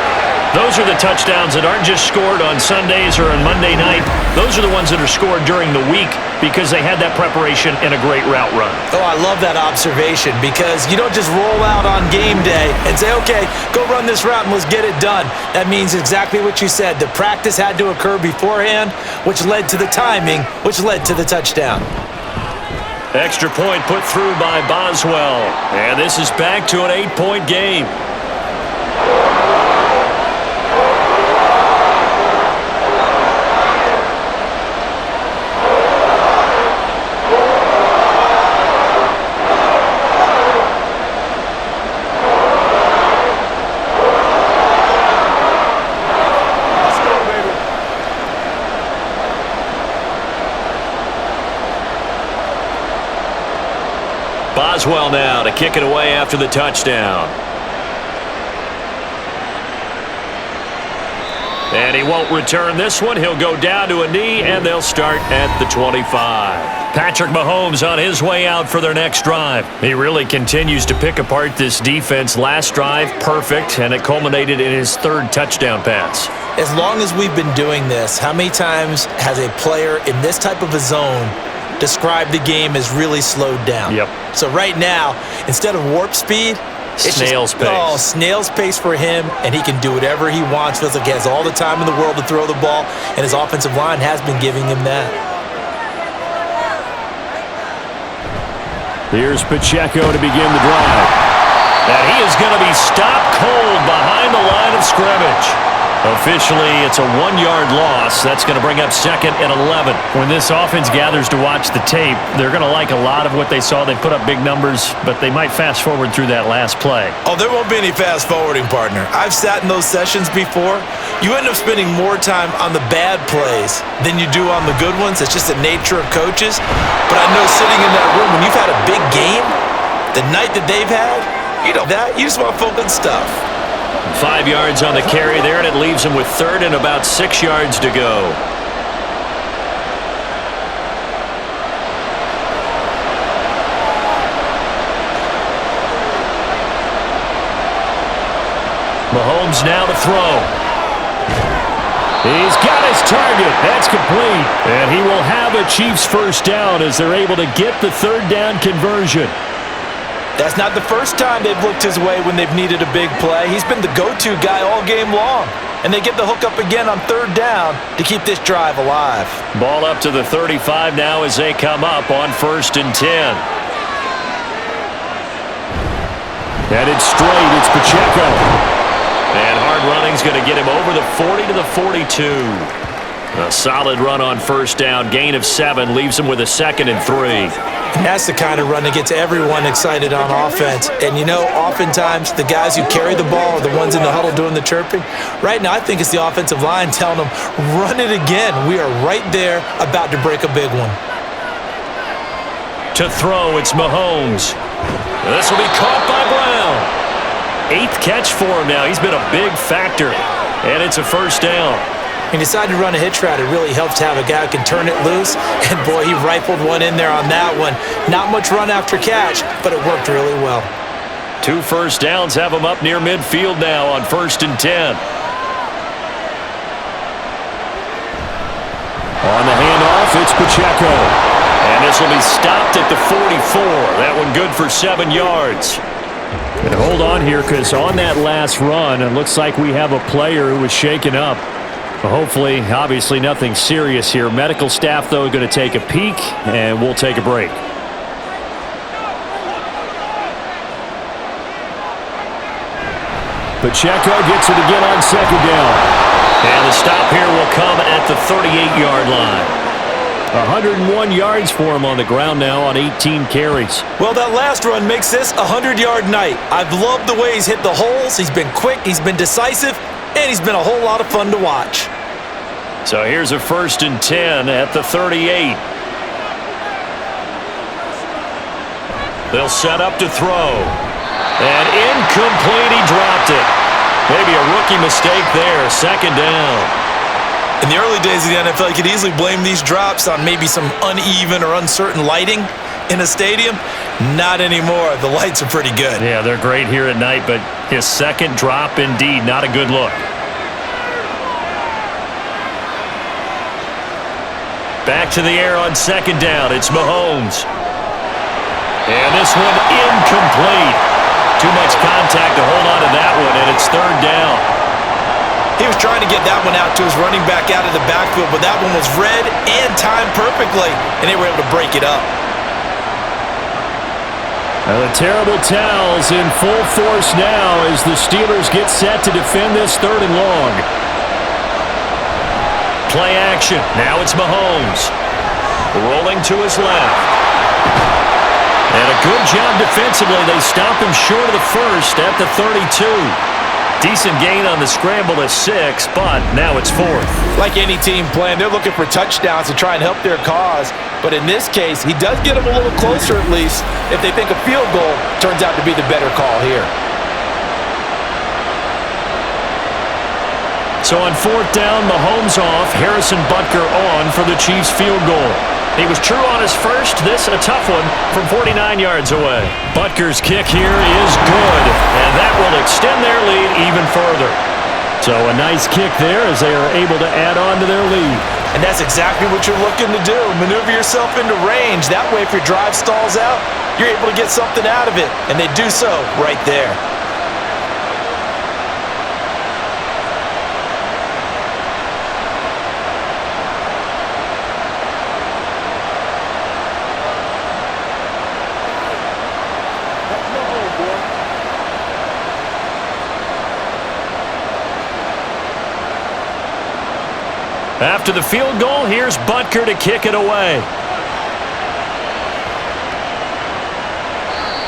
Those are the touchdowns that aren't just scored on Sundays or on Monday night. Those are the ones that are scored during the week because they had that preparation and a great route run. Oh, I love that observation because you don't just roll out on game day and say, okay, go run this route and let's get it done. That means exactly what you said. The practice had to occur beforehand, which led to the timing, which led to the touchdown. Extra point put through by Boswell. And this is back to an 8-point game. Boswell now to kick it away after the touchdown. And he won't return this one. He'll go down to a knee, and they'll start at the 25. Patrick Mahomes on his way out for their next drive. He really continues to pick apart this defense. Last drive, perfect, and it culminated in his third touchdown pass. As long as we've been doing this, how many times has a player in this type of a zone described the game as really slowed down? Yep. So right now, instead of warp speed, it's snail's pace. Oh, snail's pace for him, and he can do whatever he wants. Feels like he has all the time in the world to throw the ball, and his offensive line has been giving him that. Here's Pacheco to begin the drive. And he is going to be stopped cold behind the line of scrimmage. Officially, it's a 1-yard loss. That's going to bring up 2nd and 11. When this offense gathers to watch the tape, they're going to like a lot of what they saw. They put up big numbers, but they might fast forward through that last play. Oh, there won't be any fast forwarding, partner. I've sat in those sessions before. You end up spending more time on the bad plays than you do on the good ones. It's just the nature of coaches. But I know sitting in that room, when you've had a big game, the night that they've had, you just want focused stuff. 5 yards on the carry there, and it leaves him with 3rd and about 6 yards to go. Mahomes now to throw. He's got his target. That's complete. And he will have a Chiefs first down as they're able to get the 3rd down conversion. That's not the first time they've looked his way when they've needed a big play. He's been the go-to guy all game long. And they get the hook up again on 3rd down to keep this drive alive. Ball up to the 35 now as they come up on 1st and 10. Headed straight, it's Pacheco. And hard running's going to get him over the 40 to the 42. A solid run on 1st down, gain of 7, leaves him with a 2nd and 3. And that's the kind of run that gets everyone excited on offense. And oftentimes the guys who carry the ball are the ones in the huddle doing the chirping. Right now, I think it's the offensive line telling them, run it again. We are right there about to break a big one. To throw, it's Mahomes. This will be caught by Brown. 8th catch for him now. He's been a big factor. And it's a 1st down. He decided to run a hitch route. It really helps to have a guy who can turn it loose. And, boy, he rifled one in there on that one. Not much run after catch, but it worked really well. 2 first downs have him up near midfield now on 1st and 10. On the handoff, it's Pacheco. And this will be stopped at the 44. That one good for 7 yards. And hold on here, because on that last run, it looks like we have a player who was shaken up. Hopefully, obviously nothing serious here. Medical staff, though, going to take a peek, and we'll take a break. Pacheco gets it again on 2nd down. And the stop here will come at the 38-yard line. 101 yards for him on the ground now on 18 carries. Well, that last run makes this a 100-yard night. I've loved the way he's hit the holes. He's been quick. He's been decisive. And he's been a whole lot of fun to watch. So here's a 1st and 10 at the 38. They'll set up to throw. And incomplete, he dropped it. Maybe a rookie mistake there, 2nd down. In the early days of the NFL, you could easily blame these drops on maybe some uneven or uncertain lighting in a stadium. Not anymore. The lights are pretty good. Yeah, they're great here at night, but his 2nd drop, indeed, not a good look. Back to the air on 2nd down. It's Mahomes. And this one incomplete. Too much contact to hold on to that one, and it's 3rd down. He was trying to get that one out to his running back out of the backfield, but that one was read and timed perfectly, and they were able to break it up. The terrible towels in full force now as the Steelers get set to defend this 3rd and long. Play action. Now it's Mahomes. Rolling to his left. And a good job defensively. They stop him short of the 1st at the 32. Decent gain on the scramble at 6, but now it's 4th. Like any team playing, they're looking for touchdowns to try and help their cause. But in this case, he does get them a little closer at least if they think a field goal turns out to be the better call here. So on 4th down, Mahomes off, Harrison Butker on for the Chiefs field goal. He was true on his first, this a tough one from 49 yards away. Butker's kick here is good, and that will extend their lead even further. So a nice kick there as they are able to add on to their lead. And that's exactly what you're looking to do. Maneuver yourself into range. That way, if your drive stalls out, you're able to get something out of it. And they do so right there. After the field goal, here's Butker to kick it away.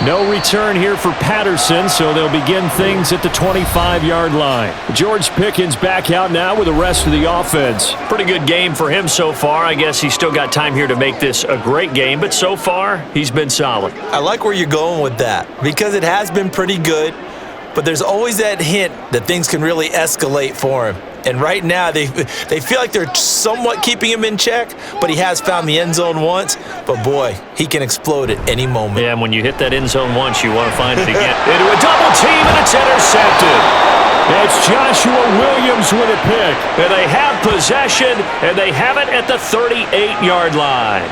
No return here for Patterson, so they'll begin things at the 25-yard line. George Pickens back out now with the rest of the offense. Pretty good game for him so far. I guess he's still got time here to make this a great game, but so far, he's been solid. I like where you're going with that because it has been pretty good, but there's always that hint that things can really escalate for him. And right now, they feel like they're somewhat keeping him in check, but he has found the end zone once. But, boy, he can explode at any moment. Yeah, and when you hit that end zone once, you want to find it again. Into a double team, and it's intercepted. It's Joshua Williams with a pick. And they have possession, and they have it at the 38-yard line.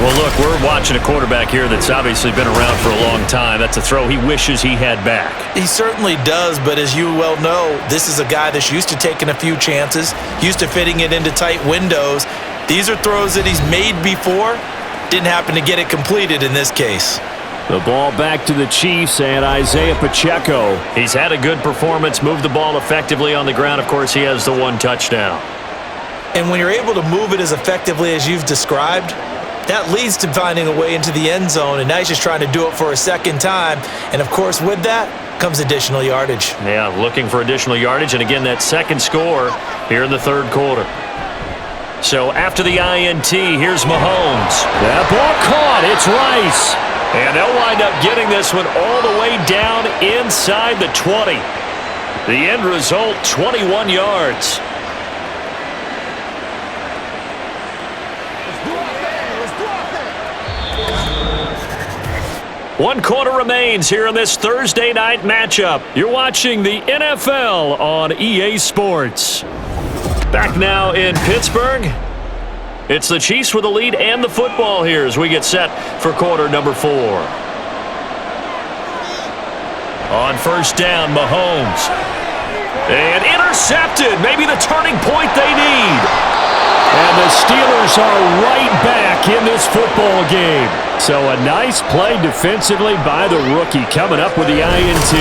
Well, look, we're watching a quarterback here that's obviously been around for a long time. That's a throw he wishes he had back. He certainly does, but as you well know, this is a guy that's used to taking a few chances, used to fitting it into tight windows. These are throws that he's made before. Didn't happen to get it completed in this case. The ball back to the Chiefs and Isaiah Pacheco. He's had a good performance, moved the ball effectively on the ground. Of course, he has the one touchdown. And when you're able to move it as effectively as you've described, that leads to finding a way into the end zone, and now he's just trying to do it for a second time. And, of course, with that comes additional yardage. Yeah, looking for additional yardage, and again, that second score here in the third quarter. So after the INT, here's Mahomes. That ball caught. It's Rice. And they'll wind up getting this one all the way down inside the 20. The end result, 21 yards. One quarter remains here in this Thursday night matchup. You're watching the NFL on EA Sports. Back now in Pittsburgh. It's the Chiefs with the lead and the football here as we get set for quarter number 4. On first down, Mahomes. And intercepted. Maybe the turning point they need. And the Steelers are right back in this football game. So a nice play defensively by the rookie coming up with the INT.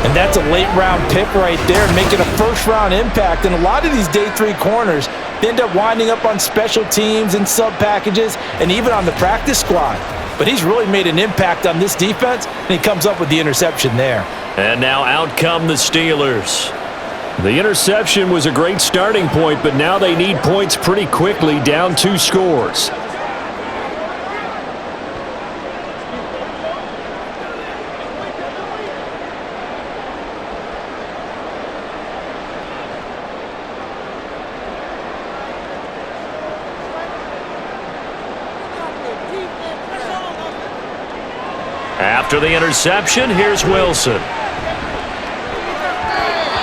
And that's a late-round pick right there, making a first-round impact. And a lot of these day 3 corners, they end up winding up on special teams and sub-packages and even on the practice squad. But he's really made an impact on this defense, and he comes up with the interception there. And now out come the Steelers. The interception was a great starting point, but now they need points pretty quickly, down 2 scores. After the interception, here's Wilson.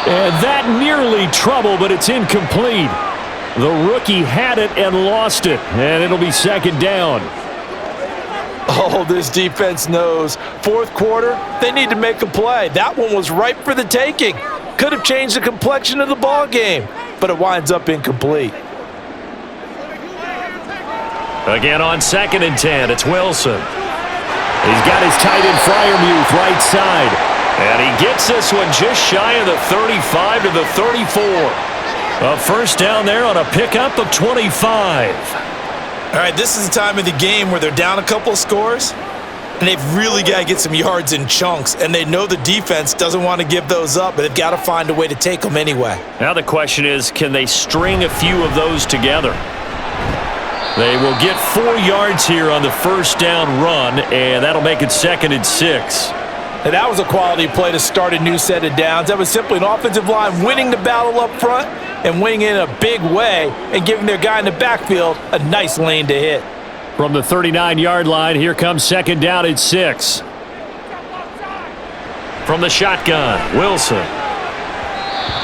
And that nearly trouble, but it's incomplete. The rookie had it and lost it, and it'll be second down. Oh, this defense knows. Fourth quarter, they need to make a play. That one was ripe for the taking. Could have changed the complexion of the ball game, but it winds up incomplete. Again on 2nd and 10, it's Wilson. He's got his tight end Freiermuth right side. And he gets this one just shy of the 35 to the 34. A first down there on a pickup of 25. All right, this is the time of the game where they're down a couple of scores, and they've really got to get some yards in chunks, and they know the defense doesn't want to give those up, but they've got to find a way to take them anyway. Now the question is, can they string a few of those together? They will get 4 yards here on the first down run, and that'll make it 2nd and 6. Now, that was a quality play to start a new set of downs. That was simply an offensive line winning the battle up front and winning it in a big way and giving their guy in the backfield a nice lane to hit. From the 39-yard line, here comes second down at 6. From the shotgun, Wilson.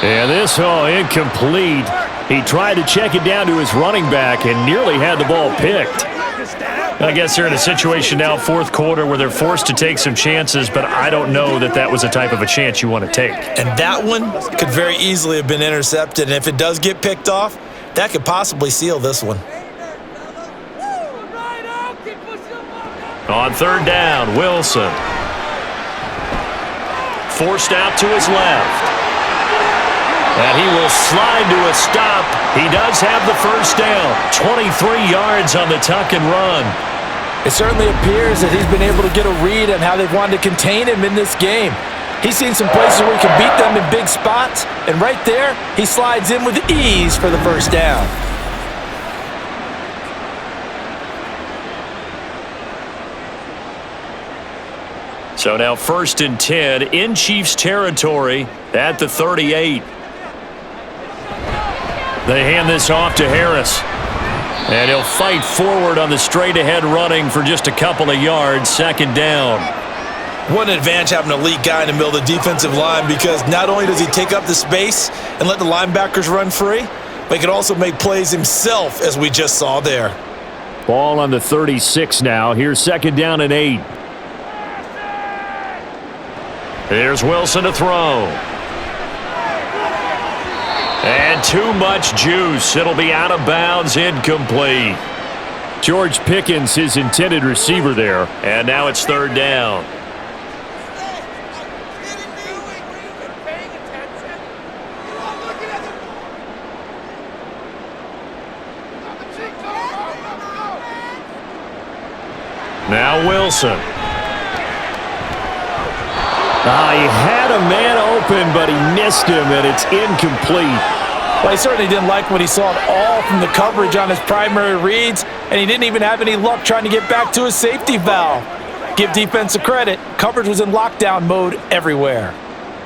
And this, incomplete. He tried to check it down to his running back and nearly had the ball picked. I guess they're in a situation now, fourth quarter, where they're forced to take some chances, but I don't know that that was the type of a chance you want to take. And that one could very easily have been intercepted, and if it does get picked off, that could possibly seal this one. On third down, Wilson. Forced out to his left. And he will slide to a stop. He does have the first down. 23 yards on the tuck and run. It certainly appears that he's been able to get a read on how they've wanted to contain him in this game. He's seen some places where he can beat them in big spots, and right there, he slides in with ease for the first down. So now 1st and 10 in Chiefs territory at the 38. They hand this off to Harris. And he'll fight forward on the straight-ahead running for just a couple of yards, second down. What an advantage having an elite guy in the middle of the defensive line, because not only does he take up the space and let the linebackers run free, but he can also make plays himself, as we just saw there. Ball on the 36 now. Here's second down and 8. Here's Wilson to throw. And too much juice. It'll be out of bounds, incomplete. George Pickens, his intended receiver there. And now it's third down. Now Wilson. He had a man open, but he missed him, and it's incomplete. Well, he certainly didn't like what he saw at all from the coverage on his primary reads, and he didn't even have any luck trying to get back to his safety valve. Give defense a credit. Coverage was in lockdown mode everywhere.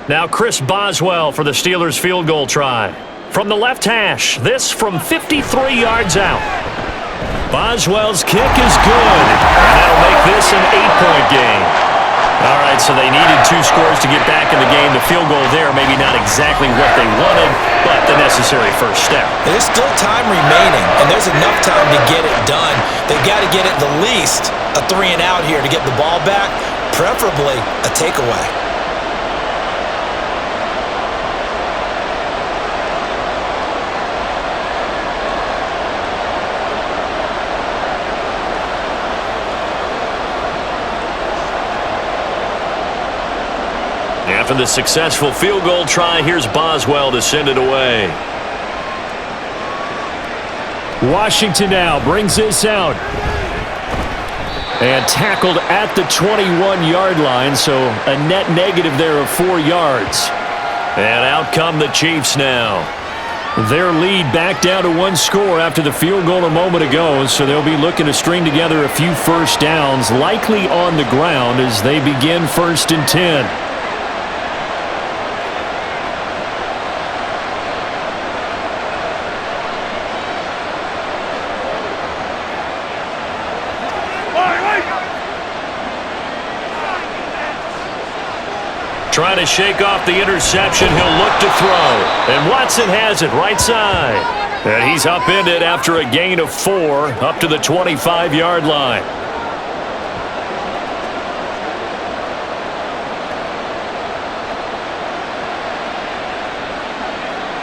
Now Chris Boswell for the Steelers field goal try. From the left hash, this from 53 yards out. Boswell's kick is good, and that'll make this an 8-point game. All right, so they needed 2 scores to get back in the game. The field goal there, maybe not exactly what they wanted, but the necessary first step. There's still time remaining, and there's enough time to get it done. They've got to get it the least a 3-and-out here to get the ball back, preferably a takeaway. After the successful field goal try, here's Boswell to send it away. Washington now brings this out. And tackled at the 21-yard line, so a net negative there of 4 yards. And out come the Chiefs now. Their lead back down to 1 score after the field goal a moment ago, so they'll be looking to string together a few first downs, likely on the ground as they begin 1st and 10. Trying to shake off the interception. He'll look to throw. And Watson has it right side. And he's upended after a gain of 4 up to the 25-yard line.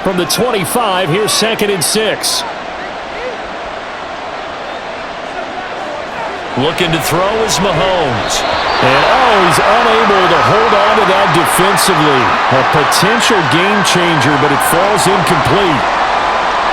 From the 25, here's 2nd and 6. Looking to throw is Mahomes. And, he's unable to hold on to that defensively. A potential game changer, but it falls incomplete.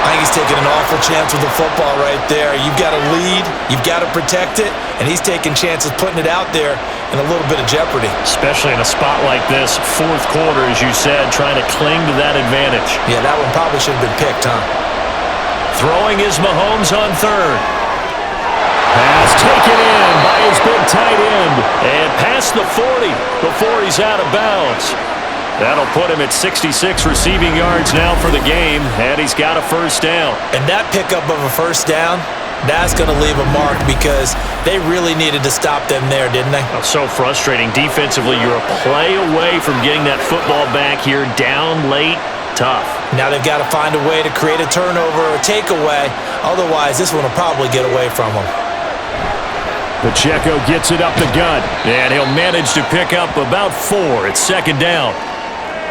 I think he's taking an awful chance with the football right there. You've got to lead, you've got to protect it, and he's taking chances putting it out there in a little bit of jeopardy. Especially in a spot like this, 4th quarter, as you said, trying to cling to that advantage. Yeah, that one probably should have been picked, huh? Throwing is Mahomes on 3rd. Pass taken in by his big tight end. And past the 40 before he's out of bounds. That'll put him at 66 receiving yards now for the game, and he's got a first down. And that pickup of a first down, that's going to leave a mark because they really needed to stop them there, didn't they? Oh, so frustrating. Defensively, you're a play away from getting that football back here down late. Tough. Now they've got to find a way to create a turnover or a takeaway. Otherwise, this one will probably get away from them. Pacheco gets it up the gut, and he'll manage to pick up about 4. It's second down.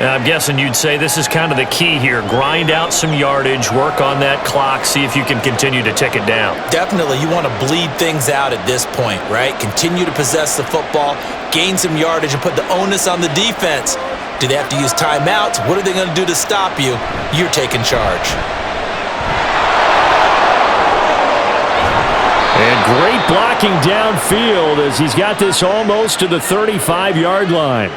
And I'm guessing you'd say this is kind of the key here. Grind out some yardage, work on that clock, see if you can continue to tick it down. Definitely. You want to bleed things out at this point, right? Continue to possess the football, gain some yardage, and put the onus on the defense. Do they have to use timeouts? What are they going to do to stop you? You're taking charge. And great blocking downfield as he's got this almost to the 35-yard line.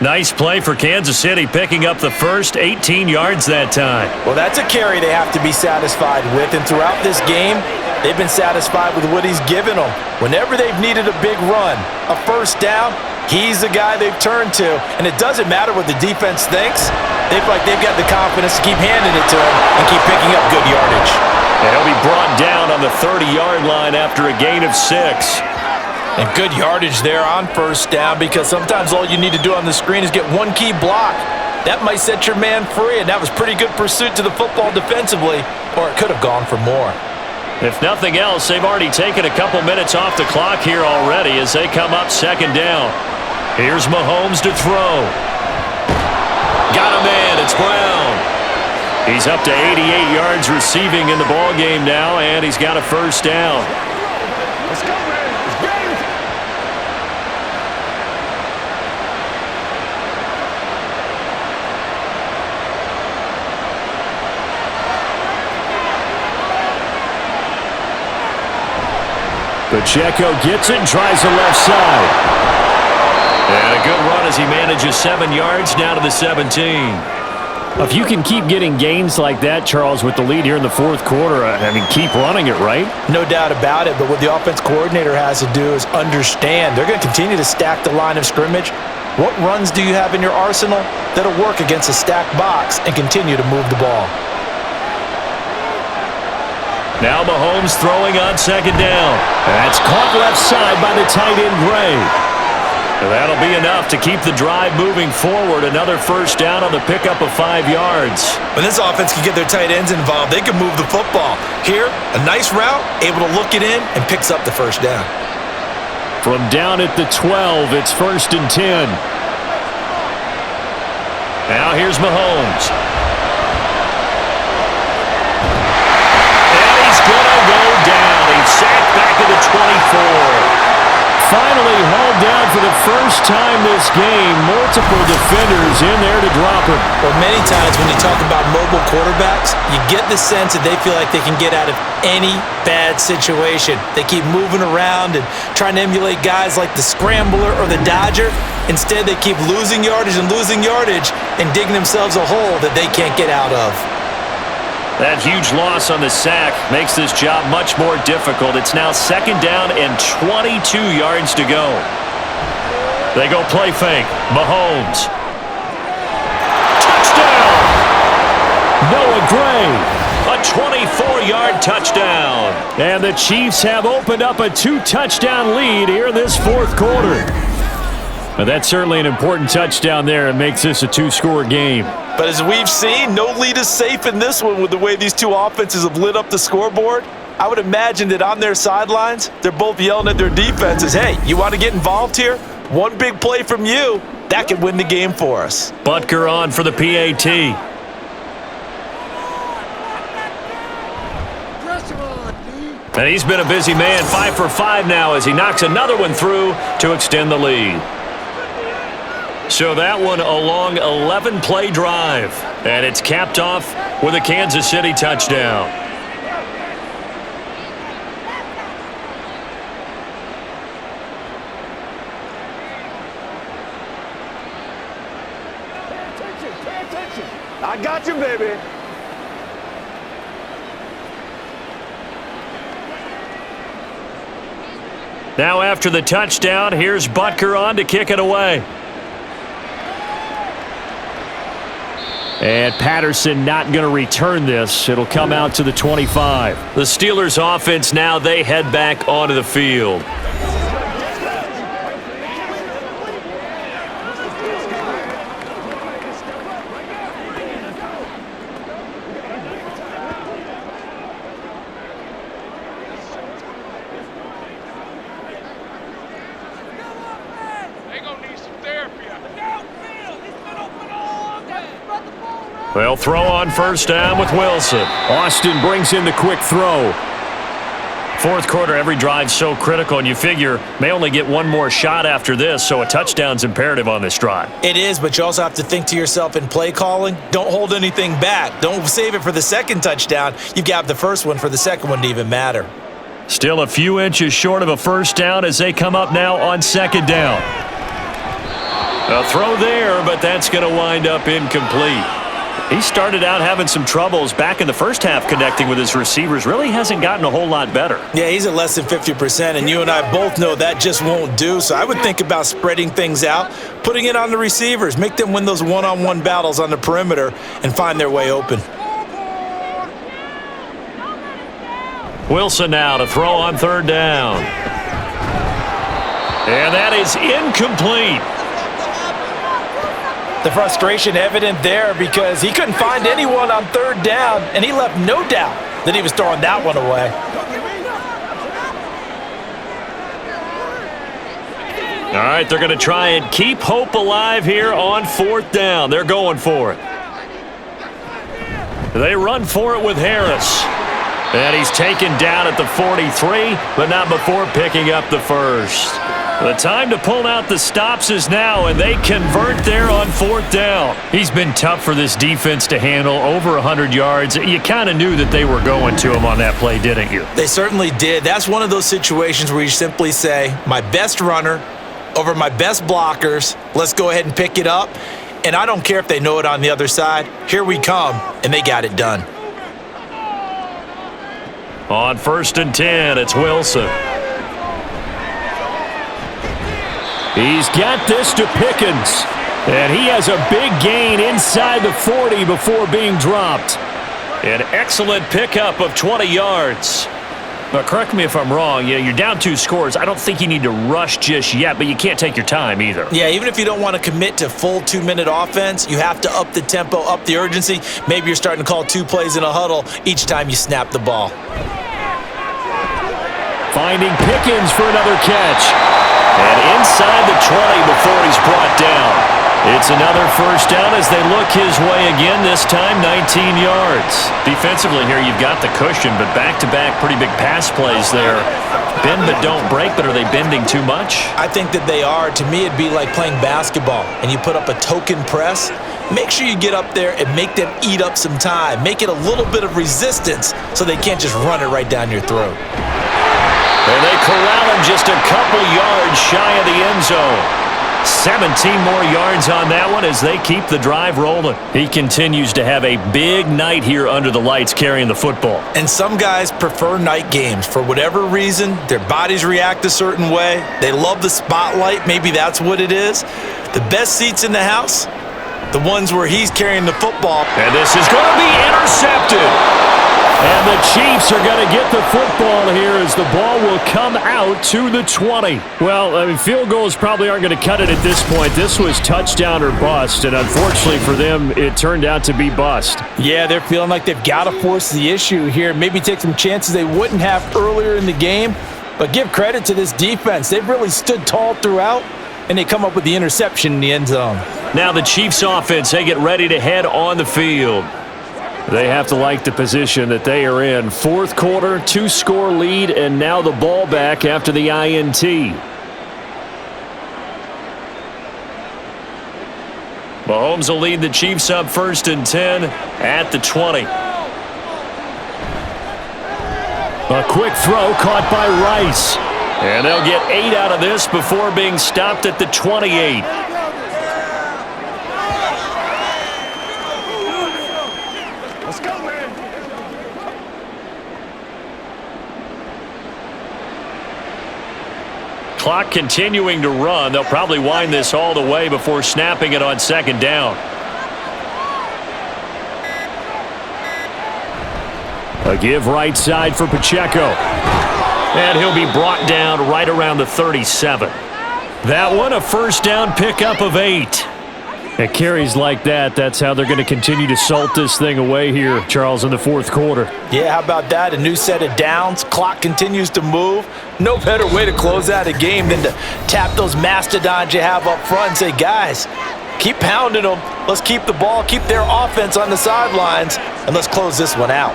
Nice play for Kansas City, picking up the first 18 yards that time. Well, that's a carry they have to be satisfied with, and throughout this game, they've been satisfied with what he's given them. Whenever they've needed a big run, a first down, he's the guy they've turned to, and it doesn't matter what the defense thinks. They feel like they've got the confidence to keep handing it to him and keep picking up good yardage. And he'll be brought down on the 30-yard line after a gain of 6. And good yardage there on first down because sometimes all you need to do on the screen is get one key block. That might set your man free, and that was pretty good pursuit to the football defensively, or it could have gone for more. If nothing else, they've already taken a couple minutes off the clock here already as they come up second down. Here's Mahomes to throw. Got a man, it's Brown. He's up to 88 yards receiving in the ballgame now, and he's got a first down. Let's go, man. Let's go. Pacheco gets it and tries the left side. And a good run as he manages 7 yards down to the 17. If you can keep getting gains like that, Charles, with the lead here in the fourth quarter, I mean, keep running it, right? No doubt about it, but what the offense coordinator has to do is understand they're going to continue to stack the line of scrimmage. What runs do you have in your arsenal that'll work against a stacked box and continue to move the ball? Now Mahomes throwing on second down. That's caught left side by the tight end, Gray. And that'll be enough to keep the drive moving forward. Another first down on the pickup of 5 yards. When this offense can get their tight ends involved, they can move the football. Here, a nice route, able to look it in, and picks up the first down. From down at the 12, it's 1st and 10. Now here's Mahomes. And he's going to go down. He's sacked back at the 24. Finally hauled down for the first time this game. Multiple defenders in there to drop him. Well, many times when you talk about mobile quarterbacks, you get the sense that they feel like they can get out of any bad situation. They keep moving around and trying to emulate guys like the Scrambler or the Dodger. Instead, they keep losing yardage and digging themselves a hole that they can't get out of. That huge loss on the sack makes this job much more difficult. It's now second down and 22 yards to go. They go play fake. Mahomes. Touchdown! Noah Gray. A 24-yard touchdown. And the Chiefs have opened up a 2-touchdown lead here in this fourth quarter. But that's certainly an important touchdown there. It makes this a 2-score game. But as we've seen, no lead is safe in this one with the way these two offenses have lit up the scoreboard. I would imagine that on their sidelines, they're both yelling at their defenses, hey, you want to get involved here? One big play from you, that could win the game for us. Butker on for the PAT. And he's been a busy man, 5 for 5 now as he knocks another one through to extend the lead. So that one a long 11-play drive, and it's capped off with a Kansas City touchdown. Pay attention. I got you, baby. Now after the touchdown, here's Butker on to kick it away. And Patterson not going to return this. It'll come out to the 25. The Steelers offense now, they head back onto the field. They'll throw on first down with Wilson. Austin brings in the quick throw. Fourth quarter, every drive's so critical, and you figure may only get one more shot after this, so a touchdown's imperative on this drive. It is, but you also have to think to yourself in play calling, don't hold anything back. Don't save it for the second touchdown. You've got the first one for the second one to even matter. Still a few inches short of a first down as they come up now on second down. A throw there, but that's going to wind up incomplete. He started out having some troubles back in the first half connecting with his receivers. Really hasn't gotten a whole lot better. Yeah, he's at less than 50%, and you and I both know that just won't do. So I would think about spreading things out, putting it on the receivers, make them win those one-on-one battles on the perimeter and find their way open. Wilson now to throw on third down. And that is incomplete. The frustration evident there because he couldn't find anyone on third down, and he left no doubt that he was throwing that one away. All right, they're going to try and keep hope alive here on fourth down. They're going for it. They run for it with Harris. And he's taken down at the 43, but not before picking up the first. The time to pull out the stops is now, and they convert there on fourth down. He's been tough for this defense to handle, over 100 yards. You kind of knew that they were going to him on that play, didn't you? They certainly did. That's one of those situations where you simply say, my best runner over my best blockers, let's go ahead and pick it up. And I don't care if they know it on the other side. Here we come, and they got it done. On first and 10, it's Wilson. He's got this to Pickens, and he has a big gain inside the 40 before being dropped. An excellent pickup of 20 yards. But correct me if I'm wrong, you're down 2 scores. I don't think you need to rush just yet, but you can't take your time either. Yeah, even if you don't want to commit to full 2-minute offense, you have to up the tempo, up the urgency. Maybe you're starting to call 2 plays in a huddle each time you snap the ball. Finding Pickens for another catch. And inside the 20 before he's brought down. It's another first down as they look his way again, this time 19 yards. Defensively here, you've got the cushion, but back-to-back pretty big pass plays there. Bend but don't break, but are they bending too much? I think that they are. To me, it'd be like playing basketball, and you put up a token press. Make sure you get up there and make them eat up some time. Make it a little bit of resistance so they can't just run it right down your throat. And they corral him just a couple yards shy of the end zone. 17 more yards on that one as they keep the drive rolling. He continues to have a big night here under the lights carrying the football. And some guys prefer night games. For whatever reason, their bodies react a certain way. They love the spotlight. Maybe that's what it is. The best seats in the house, the ones where he's carrying the football. And this is going to be intercepted. And the Chiefs are going to get the football here as the ball will come out to the 20. Well, I mean, field goals probably aren't going to cut it at this point. This was touchdown or bust, and unfortunately for them, it turned out to be bust. Yeah, they're feeling like they've got to force the issue here. Maybe take some chances they wouldn't have earlier in the game. But give credit to this defense. They've really stood tall throughout, and they come up with the interception in the end zone. Now the Chiefs offense, they get ready to head on the field. They have to like the position that they are in. Fourth quarter, 2-score lead, and now the ball back after the INT. Mahomes will lead the Chiefs up first and 10 at the 20. A quick throw caught by Rice. And they'll get 8 out of this before being stopped at the 28. clock continuing to run. They'll probably wind this all the way before snapping it on second down. A give right side for Pacheco. And he'll be brought down right around the 37. That one, a first down pickup of 8. At carries like that, that's how they're going to continue to salt this thing away here, Charles, in the fourth quarter. Yeah, how about that? A new set of downs. Clock continues to move. No better way to close out a game than to tap those mastodons you have up front and say, guys, keep pounding them. Let's keep the ball, keep their offense on the sidelines, and let's close this one out.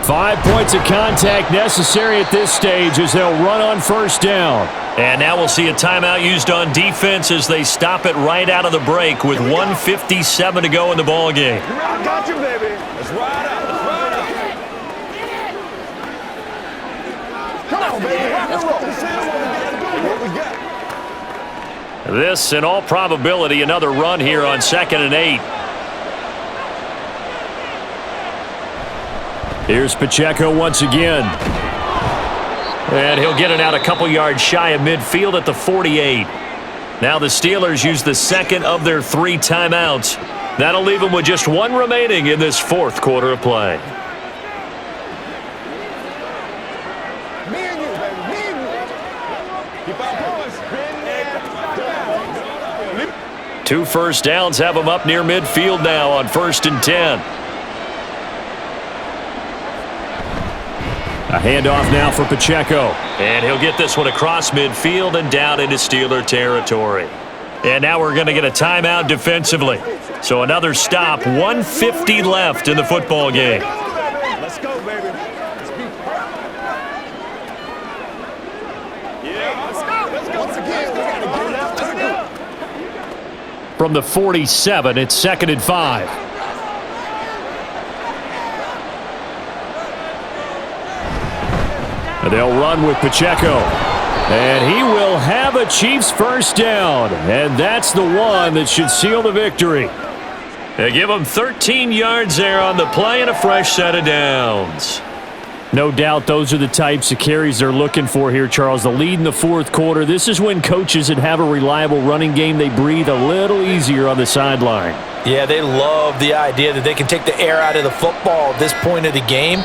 5 points of contact necessary at this stage as they'll run on first down. And now we'll see a timeout used on defense as they stop it right out of the break with 1:57 to go in the ball game. I got you, baby. Let's ride out. Let's ride out. Come on, baby. Rock and roll. Let's see what we got. This, in all probability, another run here on 2nd and 8. Here's Pacheco once again. And he'll get it out a couple yards shy of midfield at the 48. Now the Steelers use the second of their 3 timeouts. That'll leave them with just 1 remaining in this fourth quarter of play. Me and you, baby. Me and you. Keep our boys. 2 first downs have them up near midfield now on 1st and 10. A handoff now for Pacheco. And he'll get this one across midfield and down into Steeler territory. And now we're going to get a timeout defensively. So another stop, 1:50 left in the football game. Let's go, baby. Let's be yeah, let's go. Let's go. Once again, we got to get out to the go. From the 47, it's 2nd and 5. They'll run with Pacheco. And he will have a Chiefs first down. And that's the one that should seal the victory. They give him 13 yards there on the play and a fresh set of downs. No doubt those are the types of carries they're looking for here, Charles. The lead in the fourth quarter. This is when coaches that have a reliable running game, they breathe a little easier on the sideline. Yeah, they love the idea that they can take the air out of the football at this point of the game.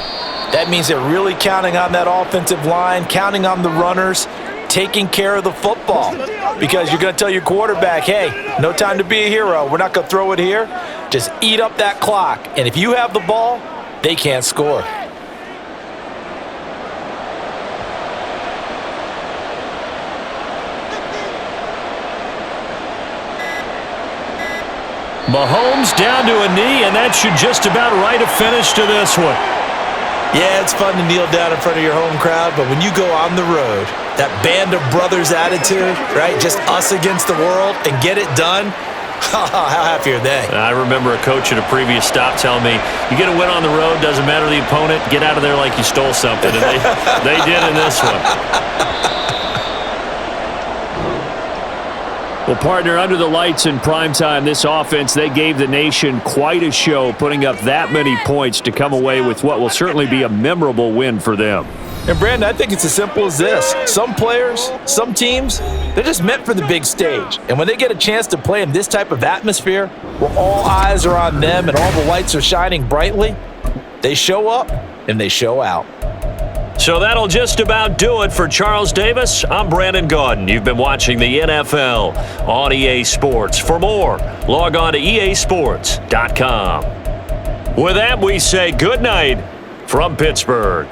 That means they're really counting on that offensive line, counting on the runners, taking care of the football. Because you're going to tell your quarterback, hey, no time to be a hero. We're not going to throw it here. Just eat up that clock. And if you have the ball, they can't score. Mahomes down to a knee, and that should just about write a finish to this one. Yeah, it's fun to kneel down in front of your home crowd, but when you go on the road, that band of brothers attitude, right? Just us against the world and get it done. How happy are they? I remember a coach at a previous stop telling me, you get a win on the road, doesn't matter the opponent, get out of there like you stole something. And they did in this one. Well, partner, under the lights in primetime, this offense, they gave the nation quite a show, putting up that many points to come away with what will certainly be a memorable win for them. And, Brandon, I think it's as simple as this. Some players, some teams, they're just meant for the big stage. And when they get a chance to play in this type of atmosphere, where all eyes are on them and all the lights are shining brightly, they show up and they show out. So that'll just about do it for Charles Davis. I'm Brandon Gaudin. You've been watching the NFL on EA Sports. For more, log on to easports.com. With that, we say good night from Pittsburgh.